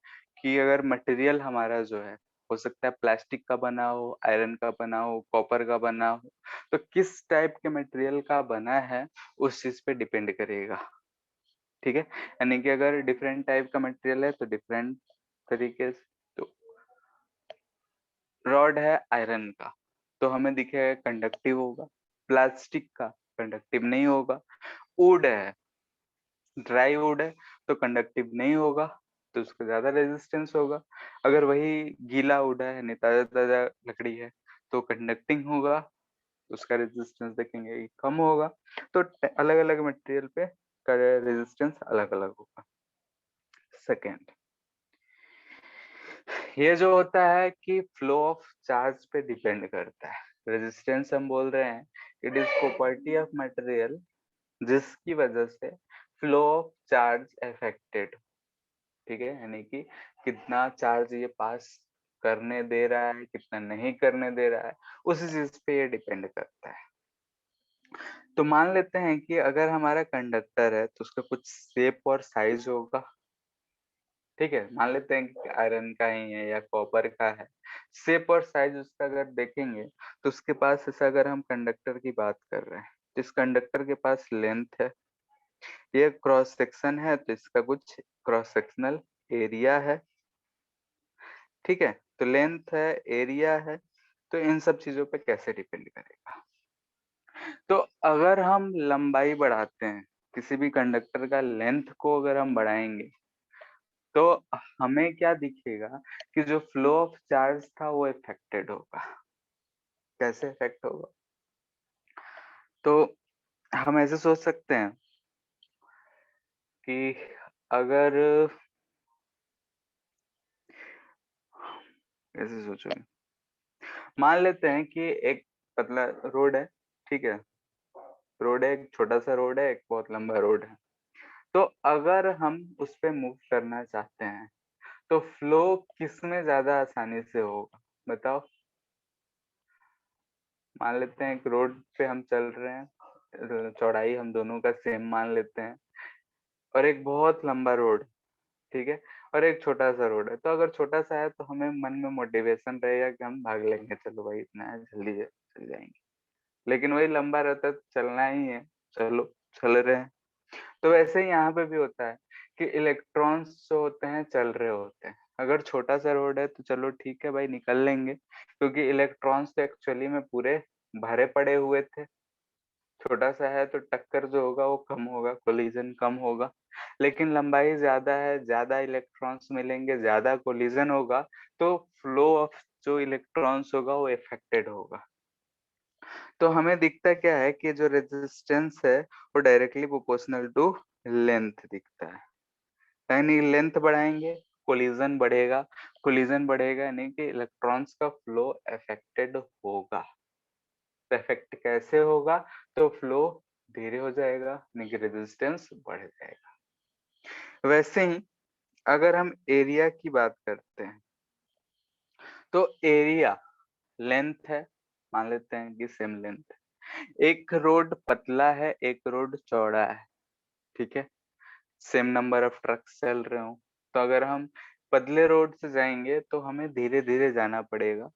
[SPEAKER 2] कि अगर मटेरियल हमारा जो है हो सकता है प्लास्टिक का बना हो, आयरन का बना हो, कॉपर का बना हो, तो किस टाइप के मटेरियल का बना है उस चीज पे डिपेंड करेगा। ठीक है, यानी कि अगर डिफरेंट टाइप का मटेरियल है तो डिफरेंट तरीके से, तो रॉड है आयरन का तो हमें दिखेगा कंडक्टिव होगा, प्लास्टिक का कंडक्टिव नहीं होगा, वुड है, ड्राई वुड है तो कंडक्टिव नहीं होगा, तो उसका ज्यादा रेजिस्टेंस होगा। अगर वही गीला वुड है यानी ताजा ताजा लकड़ी है तो कंडक्टिंग होगा, उसका रेजिस्टेंस देखेंगे कि कम होगा। तो अलग अलग मटेरियल पे का रेजिस्टेंस अलग अलग होगा। सेकेंड, ये जो होता है कि फ्लो ऑफ चार्ज पे डिपेंड करता है। रेजिस्टेंस हम बोल रहे हैं it is property of material जिसकी वजह से फ्लो ऑफ चार्ज अफेक्टेड। ठीक है, यानी कि कितना चार्ज ये पास करने दे रहा है, कितना नहीं करने दे रहा है, उसी चीज पे ये डिपेंड करता है। तो मान लेते हैं कि अगर हमारा कंडक्टर है तो उसका कुछ शेप और साइज होगा। ठीक है, मान लेते हैं कि आयरन का ही है या कॉपर का है, शेप और साइज उसका अगर देखेंगे तो उसके पास, ऐसा अगर हम कंडक्टर की बात कर रहे हैं तो इस कंडक्टर के पास लेंथ है, ये क्रॉस सेक्शन है तो इसका कुछ क्रॉस सेक्शनल एरिया है। ठीक है, तो लेंथ है, एरिया है, तो इन सब चीजों पे कैसे डिपेंड करेगा? तो अगर हम लंबाई बढ़ाते हैं, किसी भी कंडक्टर का लेंथ को अगर हम बढ़ाएंगे तो हमें क्या दिखेगा कि जो फ्लो ऑफ चार्ज था वो इफेक्टेड होगा। कैसे इफेक्ट होगा? तो हम ऐसे सोच सकते हैं कि अगर, ऐसे सोचो, मान लेते हैं कि एक पतला रोड है। ठीक है, रोड है, एक छोटा सा रोड है, एक बहुत लंबा रोड है। तो अगर हम उस पे मूव करना चाहते हैं तो फ्लो किस में ज्यादा आसानी से होगा बताओ? मान लेते हैं एक रोड पे हम चल रहे हैं, चौड़ाई हम दोनों का सेम मान लेते हैं, और एक बहुत लंबा रोड, ठीक है, और एक छोटा सा रोड है। तो अगर छोटा सा है तो हमें मन में मोटिवेशन रहेगा कि हम भाग लेंगे, चलो भाई इतना है, जल्दी चल जाएंगे। लेकिन वही लंबा रहता है तो चलना ही है, चलो चल रहे हैं। तो वैसे ही यहाँ पे भी होता है कि इलेक्ट्रॉन्स जो होते हैं चल रहे होते हैं। अगर छोटा सा रोड है तो चलो ठीक है भाई, निकल लेंगे, क्योंकि इलेक्ट्रॉन्स तो एक्चुअली में पूरे भरे पड़े हुए थे। छोटा सा है तो टक्कर जो होगा वो कम होगा, कोलिजन कम होगा। लेकिन लंबाई ज्यादा है, ज्यादा इलेक्ट्रॉन्स मिलेंगे, ज्यादा कोलिजन होगा, तो फ्लो ऑफ जो इलेक्ट्रॉन्स होगा वो इफेक्टेड होगा। तो हमें दिखता क्या है कि जो रेजिस्टेंस है वो डायरेक्टली प्रोपोर्शनल टू लेंथ दिखता है। यानी लेंथ बढ़ाएंगे, कोलिजन बढ़ेगा, कोलिजन बढ़ेगा यानी कि इलेक्ट्रॉन्स का फ्लो अफेक्टेड होगा। तो इफेक्ट कैसे होगा? तो फ्लो धीरे हो जाएगा यानी कि रेजिस्टेंस बढ़ जाएगा। वैसे ही अगर हम एरिया की बात करते हैं तो एरिया लेंथ है, मान लेते हैं कि सेम लेंथ है। एक रोड पतला है, एक रोड चौड़ा है। ठीक है, सेम नंबर ऑफ ट्रक्स चल रहे हो, तो अगर हम पतले रोड से जाएंगे तो हमें धीरे धीरे जाना पड़ेगा।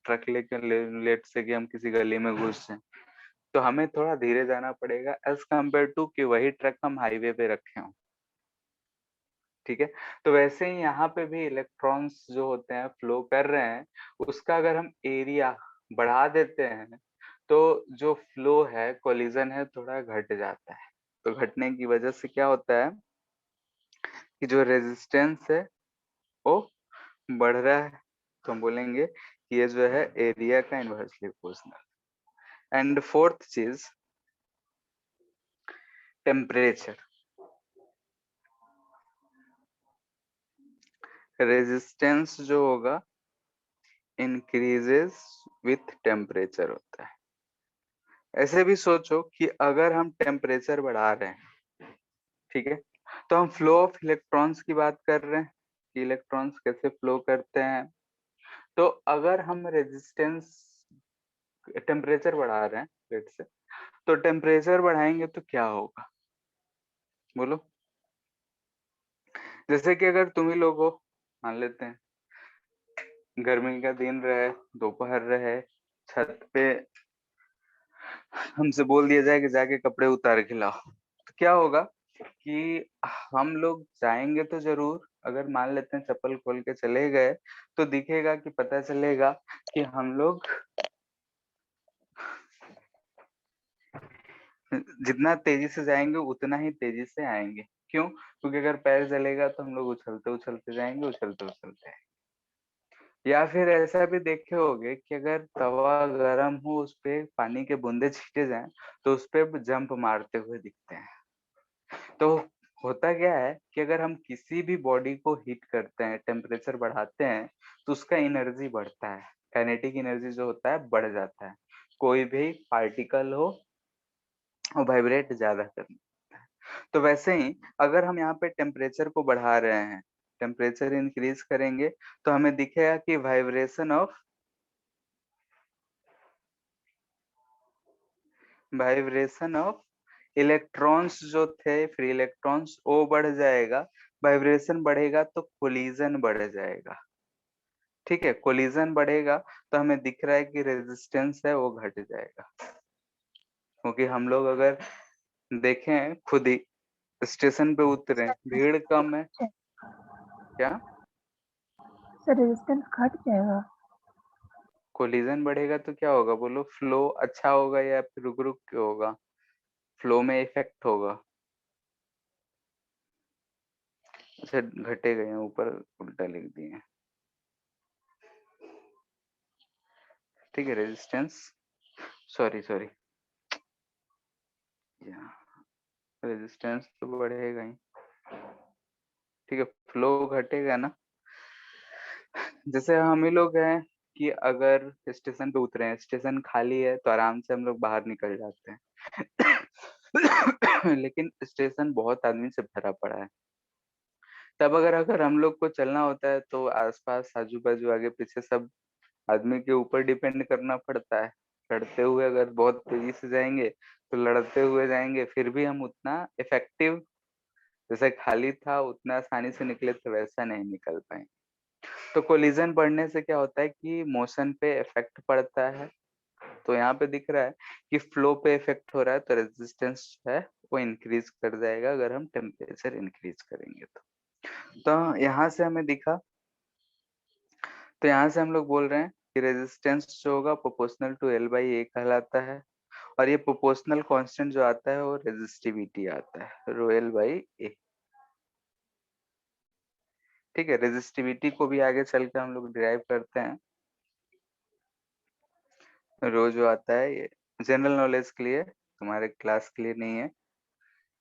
[SPEAKER 2] ट्रक लेकर लेट से कि हम किसी गली में घुस जाए तो हमें थोड़ा धीरे जाना पड़ेगा एज कम्पेयर टू कि वही ट्रक हम हाईवे पे रखे हों। ठीक है, तो वैसे ही यहाँ पे भी इलेक्ट्रॉन्स जो होते हैं फ्लो कर रहे हैं, उसका अगर हम एरिया बढ़ा देते हैं तो जो फ्लो है, कोलिजन है, थोड़ा घट जाता है। तो घटने की वजह से क्या होता है कि जो रेजिस्टेंस है वो बढ़ रहा है। तो हम बोलेंगे कि ये जो है एरिया का इनवर्सली प्रोपोर्शनल। एंड फोर्थ चीज, टेम्परेचर। रेजिस्टेंस जो होगा इंक्रीजेस विथ टेम्परेचर होता है। ऐसे भी सोचो कि अगर हम टेम्परेचर बढ़ा रहे हैं, ठीक है, तो हम फ्लो ऑफ इलेक्ट्रॉन्स की बात कर रहे हैं कि इलेक्ट्रॉन्स कैसे फ्लो करते हैं। तो अगर हम रेजिस्टेंस टेम्परेचर बढ़ा रहे हैं लेट से, तो टेम्परेचर बढ़ाएंगे तो क्या होगा बोलो। जैसे कि अगर तुम ही लोग हो, मान लेते हैं गर्मी का दिन रहे, दोपहर रहे, छत पे हमसे बोल दिया जाए कि जाके कपड़े उतार के लाओ, तो क्या होगा कि हम लोग जाएंगे तो जरूर। अगर मान लेते हैं चप्पल खोल के चले गए तो दिखेगा कि पता चलेगा कि हम लोग जितना तेजी से जाएंगे उतना ही तेजी से आएंगे। क्यों? क्योंकि अगर पैर चलेगा तो हम लोग उछलते उछलते जाएंगे, उछलते उछलते आएंगे। या फिर ऐसा भी देखे होगे कि अगर तवा गरम हो, उस पे पानी के बूंदे छींटे जाएं तो उस पे जंप मारते हुए दिखते हैं। तो होता क्या है कि अगर हम किसी भी बॉडी को हीट करते हैं, टेम्परेचर बढ़ाते हैं, तो उसका एनर्जी बढ़ता है, काइनेटिक एनर्जी जो होता है बढ़ जाता है। कोई भी पार्टिकल हो वो वाइब्रेट ज्यादा करता है। तो वैसे ही अगर हम यहाँ पे टेम्परेचर को बढ़ा रहे हैं, टेम्परेचर इंक्रीज करेंगे, तो हमें दिखेगा कि वाइब्रेशन ऑफ इलेक्ट्रॉन्स जो थे, फ्री इलेक्ट्रॉन्स, वो बढ़ जाएगा। वाइब्रेशन बढ़ेगा तो कोलिजन बढ़ जाएगा। ठीक है, कोलिजन बढ़ेगा तो हमें दिख रहा है कि रेजिस्टेंस है वो घट जाएगा। क्योंकि हम लोग अगर देखें खुद ही, स्टेशन पे उतरे, भीड़ कम है, क्या
[SPEAKER 3] सर रेजिस्टेंस घट जाएगा?
[SPEAKER 2] कोलिजन बढ़ेगा तो क्या होगा बोलो? फ्लो अच्छा होगा या फिर रुक रुक के होगा? फ्लो में इफेक्ट होगा। अच्छा घटे गए हैं, ऊपर उल्टा लिख दिए। ठीक है, रेजिस्टेंस, सॉरी सॉरी, रेजिस्टेंस तो बढ़ेगा ही। ठीक है, फ्लो घटेगा ना। जैसे हम ही लोग हैं कि अगर स्टेशन पे उतरे हैं, स्टेशन खाली है तो आराम से हम लोग बाहर निकल जाते हैं। लेकिन स्टेशन बहुत आदमी से भरा पड़ा है, तब अगर अगर हम लोग को चलना होता है तो आसपास आजू बाजू आगे पीछे सब आदमी के ऊपर डिपेंड करना पड़ता है। लड़ते हुए अगर बहुत तेजी से जाएंगे तो लड़ते हुए जाएंगे, फिर भी हम उतना इफेक्टिव, जैसे खाली था उतना आसानी से निकले तो वैसा नहीं निकल पाएंगे। तो कोलिजन बढ़ने से क्या होता है कि मोशन पे इफेक्ट पड़ता है। तो यहाँ पे दिख रहा है कि फ्लो पे इफेक्ट हो रहा है, तो रेजिस्टेंस है वो इंक्रीज कर जाएगा अगर हम टेम्परेचर इंक्रीज करेंगे तो यहाँ से हमें दिखा, तो यहाँ से हम लोग बोल रहे हैं कि रेजिस्टेंस जो होगा प्रोपोर्शनल टू L बाई ए कहलाता है। और ये प्रोपोर्शनल कांस्टेंट जो आता है वो रेजिस्टिविटी आता है, रो L बाई ए। ठीक है, रेजिस्टिविटी को भी आगे चल के हम लोग डिराइव करते हैं। रो जो आता है ये जनरल नॉलेज के लिए, तुम्हारे क्लास के लिए नहीं है,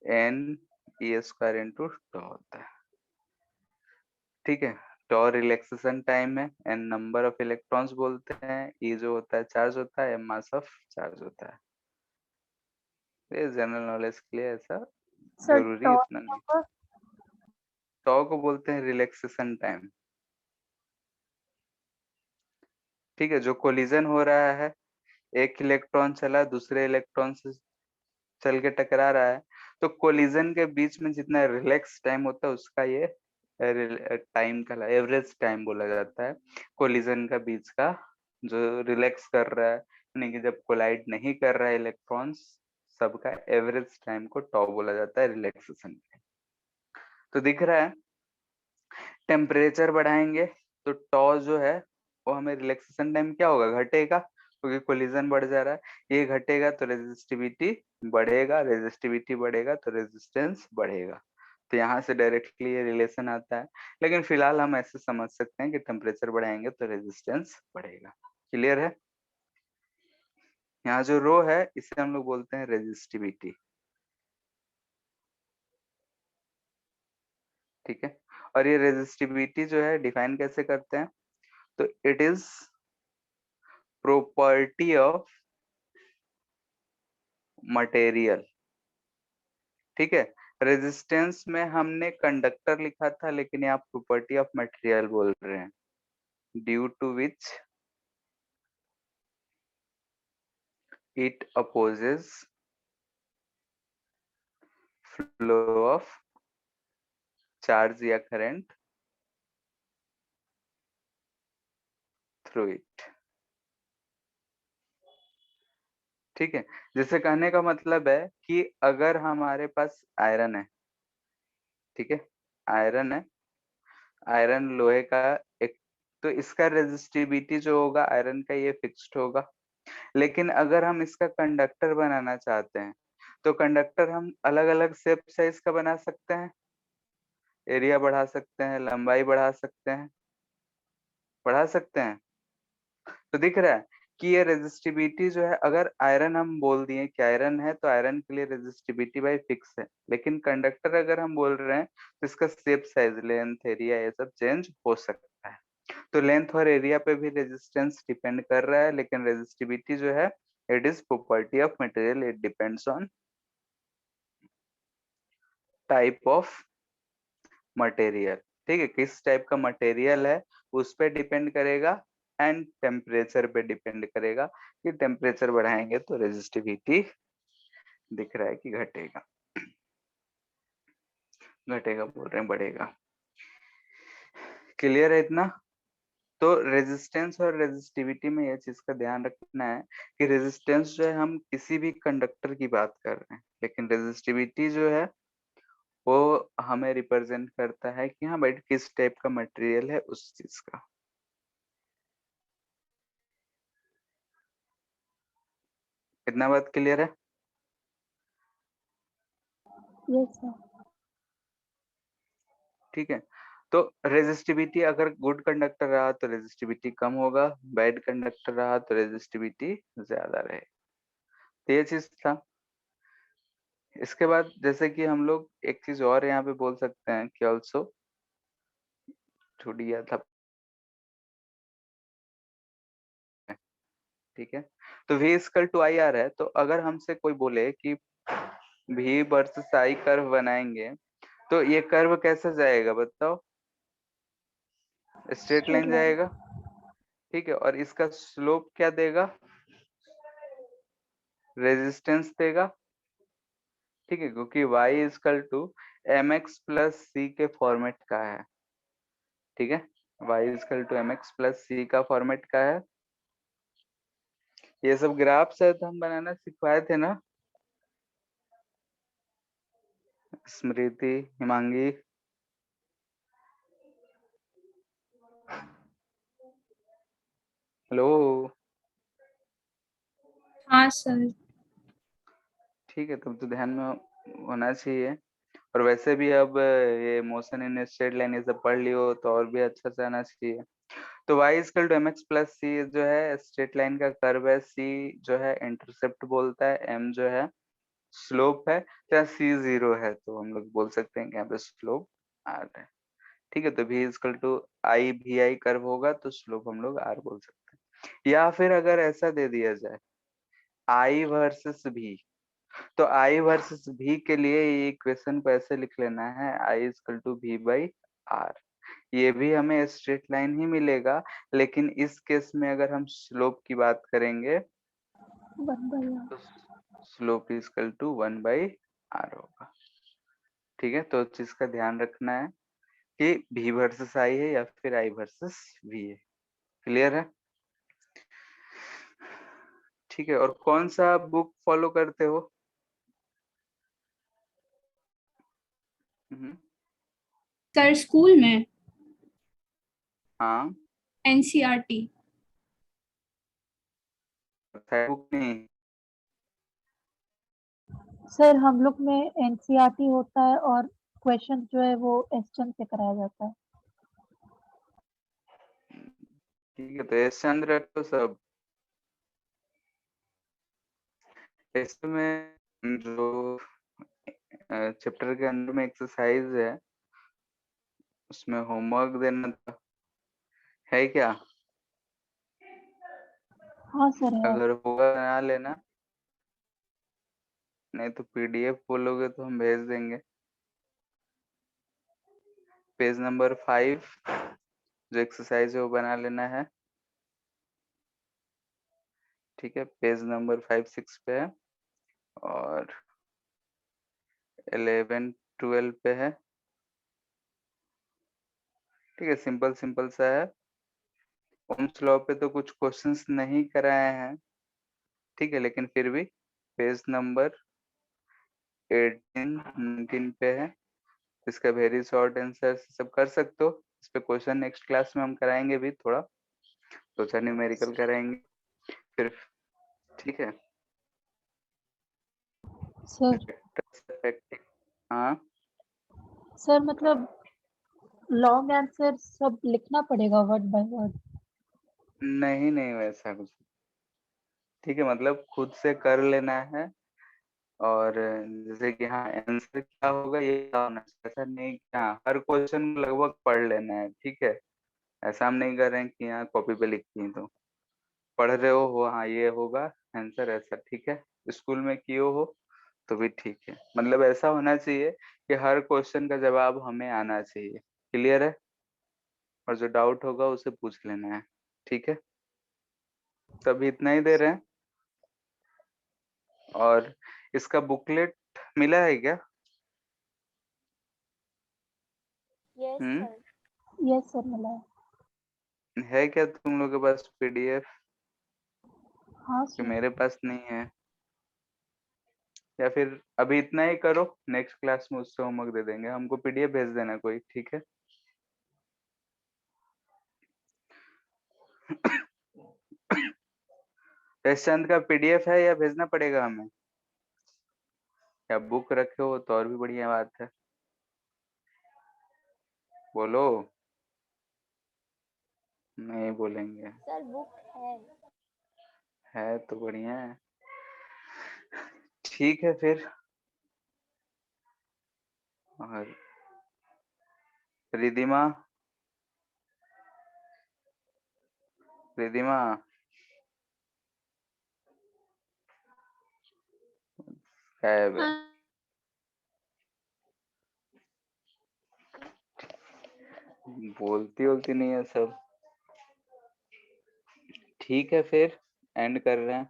[SPEAKER 2] एन ई स्क्वायर इंटू टॉ होता है। ठीक है, टॉ रिलैक्सेशन टाइम है, एन नंबर ऑफ इलेक्ट्रॉन्स बोलते हैं, ई जो होता है चार्ज होता है, एम मास ऑफ चार्ज होता है। ये जनरल नॉलेज के लिए ऐसा
[SPEAKER 3] सर
[SPEAKER 2] जरूरी
[SPEAKER 3] टॉर्क
[SPEAKER 2] इतना नहीं।
[SPEAKER 3] होगा?
[SPEAKER 2] टॉ को बोलते हैं रिलैक्सेशन टाइम। ठीक है, जो कोलिजन हो रहा है, एक इलेक्ट्रॉन चला दूसरे इलेक्ट्रॉन से चल के टकरा रहा है, तो कोलिजन के बीच में जितना रिलैक्स टाइम होता है उसका ये टाइम का एवरेज टाइम बोला जाता है। कोलिजन का बीच का जो रिलैक्स कर रहा है, यानी कि जब कोलाइड नहीं कर रहा है इलेक्ट्रॉन्स, सबका एवरेज टाइम को टॉ बोला जाता है, रिलैक्सेशन। तो दिख रहा है टेम्परेचर बढ़ाएंगे तो टॉ जो है वो हमें रिलैक्सेशन टाइम क्या होगा, घटेगा। क्योंकि कोलिजन बढ़ जा रहा है। ये घटेगा तो रेजिस्टिविटी बढ़ेगा, रेजिस्टिविटी बढ़ेगा तो रेजिस्टेंस बढ़ेगा। तो यहाँ से डायरेक्टली ये रिलेशन आता है। लेकिन फिलहाल हम ऐसे समझ सकते हैं कि टेम्परेचर बढ़ाएंगे तो रेजिस्टेंस बढ़ेगा। क्लियर है? यहाँ जो रो है इसे हम लोग बोलते हैं रेजिस्टिविटी। ठीक है, और ये रेजिस्टिविटी जो है डिफाइन कैसे करते हैं? तो it is property of material. ठीक है, रेजिस्टेंस में हमने कंडक्टर लिखा था, लेकिन यहाँ प्रॉपर्टी ऑफ मटेरियल बोल रहे हैं, due to which it opposes flow of charge या करंट थ्रू इट। ठीक है, जैसे कहने का मतलब है कि अगर हमारे पास आयरन है, ठीक है, आयरन है, आयरन लोहे का एक, तो इसका रेजिस्टिविटी जो होगा आयरन का ये फिक्स्ड होगा। लेकिन अगर हम इसका कंडक्टर बनाना चाहते हैं तो कंडक्टर हम अलग अलग शेप साइज का बना सकते हैं, एरिया बढ़ा सकते हैं, लंबाई बढ़ा सकते हैं, बढ़ा सकते हैं। तो दिख रहा है कि ये रेजिस्टिविटी जो है, अगर आयरन हम बोल दिए कि आयरन है तो आयरन के लिए रेजिस्टिविटी भाई फिक्स है। लेकिन कंडक्टर अगर हम बोल रहे हैं तो इसका शेप साइज, लेंथ, एरिया ये सब चेंज हो सकता है। तो लेंथ और एरिया पे भी रेजिस्टेंस डिपेंड कर रहा है, लेकिन रेजिस्टिविटी जो है it is property of material, it depends on type of material. ठीक है, किस टाइप का मटेरियल है उस पे डिपेंड करेगा, एंड टेम्परेचर पे डिपेंड करेगा कि टेम्परेचर बढ़ाएंगे तो रेजिस्टिविटी दिख रहा है कि घटेगा, घटेगा बोल रहे हैं, बढ़ेगा। क्लियर है इतना? तो रेजिस्टेंस और रेजिस्टिविटी में ये चीज का ध्यान रखना है कि रेजिस्टेंस जो है हम किसी भी कंडक्टर की बात कर रहे हैं, लेकिन रेजिस्टिविटी जो है वो हमें रिप्रेजेंट करता है कि हाँ भाई किस टाइप का मटेरियल है उस चीज का। इतना बात क्लियर है?
[SPEAKER 3] Yes sir.
[SPEAKER 2] ठीक है, तो रेजिस्टिविटी अगर गुड कंडक्टर रहा तो रेजिस्टिविटी कम होगा, बैड कंडक्टर रहा तो रेजिस्टिविटी ज्यादा रहेगा। तो ये चीज था। इसके बाद जैसे कि हम लोग एक चीज और यहाँ पे बोल सकते हैं कि ऑल्सो छूट गया था। ठीक है, तो V equal to I R है, तो अगर हमसे कोई बोले कि V वर्सेस I कर्व बनाएंगे तो ये कर्व कैसे जाएगा बताओ? स्ट्रेट लाइन जाएगा। ठीक है, और इसका स्लोप क्या देगा? रेजिस्टेंस देगा। ठीक है, क्योंकि y equal to mx plus C के फॉर्मेट का है। ठीक है, y equal to mx plus C का फॉर्मेट का है। ये सब ग्राफ शायद हम बनाना सिखवाए थे ना स्मृति, हिमांगी? हेलो?
[SPEAKER 1] हाँ सर।
[SPEAKER 2] ठीक है, तुम तो ध्यान में होना चाहिए। और वैसे भी अब ये मोशन इन स्ट्रेट लाइन ये सब पढ़ लियो तो और भी अच्छा से आना चाहिए। तो y equal to mx plus C जो है स्ट्रेट लाइन का कर्व है, c जो है इंटरसेप्ट बोलता है, m जो है स्लोप है, तो c 0 है तो हम लोग बोल सकते हैं कि यहाँ पे स्लोप r है। ठीक है, तो v इक्वल टू आई भी आई कर्व होगा तो स्लोप हम लोग r बोल सकते हैं। या फिर अगर ऐसा दे दिया जाए i वर्सेस v, तो i वर्सेस v के लिए ये इक्वेशन को ऐसे लिख लेना है i equal to v by r। ये भी हमें स्ट्रेट लाइन ही मिलेगा, लेकिन इस केस में अगर हम स्लोप की बात करेंगे तो slope equal to 1 by r होगा। ठीक है, तो इस चीज का ध्यान रखना है कि v वर्सेस i है या फिर i वर्सेस v है। क्लियर है? ठीक है, और कौन सा बुक फॉलो करते हो?
[SPEAKER 1] सर स्कूल में
[SPEAKER 2] हाँ,
[SPEAKER 1] एनसीईआरटी।
[SPEAKER 2] बुक नहीं?
[SPEAKER 3] सर हम लोग में एनसीईआरटी होता है और क्वेश्चन जो है वो एसचंद से कराया जाता है।
[SPEAKER 2] ठीक है, तो एस चंद रखो सब। इसमें जो चैप्टर के अंदर में एक्सरसाइज है उसमें होमवर्क देना था, है क्या?
[SPEAKER 3] हाँ सर है।
[SPEAKER 2] अगर होगा बना लेना, नहीं तो पीडीएफ बोलोगे तो हम भेज देंगे। पेज नंबर 5 जो एक्सरसाइज है वो बना लेना है। ठीक है, पेज नंबर 5-6 पे है और 11-12 पे है। ठीक है, सिंपल सिंपल सा है। ओम्स लॉ पे तो कुछ क्वेश्चंस नहीं कराए हैं, ठीक है, लेकिन फिर भी पेज नंबर 18-19 पे है। इसका वेरी शॉर्ट आंसर सब कर सकते हो। इस पे क्वेश्चन नेक्स्ट क्लास में हम कराएंगे भी, थोड़ा दो चार न्यूमेरिकल कराएंगे फिर। ठीक है
[SPEAKER 3] सर
[SPEAKER 2] हाँ,
[SPEAKER 3] सर मतलब लॉन्ग आंसर सब लिखना पड़ेगा वर्ड बाय वर्ड?
[SPEAKER 2] नहीं नहीं वैसा कुछ, ठीक है, मतलब खुद से कर लेना है। और जैसे कि हाँ आंसर क्या होगा ये क्या होना चाहिए, ऐसा नहीं कि हाँ हर क्वेश्चन लगभग पढ़ लेना है। ठीक है, ऐसा हम नहीं कर रहे हैं कि यहाँ कॉपी पे लिखती हैं तो पढ़ रहे हो हाँ ये होगा आंसर ऐसा। ठीक है, स्कूल में किए हो तो भी ठीक है, मतलब ऐसा होना चाहिए कि हर क्वेश्चन का जवाब हमें आना चाहिए। क्लियर है? और जो डाउट होगा उसे पूछ लेना है। ठीक है, तभी इतना ही दे रहे हैं। और इसका बुकलेट मिला है क्या?
[SPEAKER 4] यस
[SPEAKER 2] हम्म,
[SPEAKER 4] सर।
[SPEAKER 3] यस सर मिला है।
[SPEAKER 2] है क्या तुम लोग के पास पीडीएफ?
[SPEAKER 3] हाँ
[SPEAKER 2] कि
[SPEAKER 3] सर।
[SPEAKER 2] मेरे पास नहीं है, या फिर अभी इतना ही करो, नेक्स्ट क्लास में उससे होमवर्क दे देंगे, हमको पीडीएफ भेज देना कोई। ठीक है चंद का पीडीएफ है या भेजना पड़ेगा हमें? या बुक रखे हो तो और भी बढ़िया बात है, बोलो। नहीं बोलेंगे?
[SPEAKER 4] सर बुक
[SPEAKER 2] है तो बढ़िया है। ठीक है फिर। और रिदिमा, रिदिमा गायब है, बोलती बोलती नहीं है सब। ठीक है फिर एंड कर रहे हैं।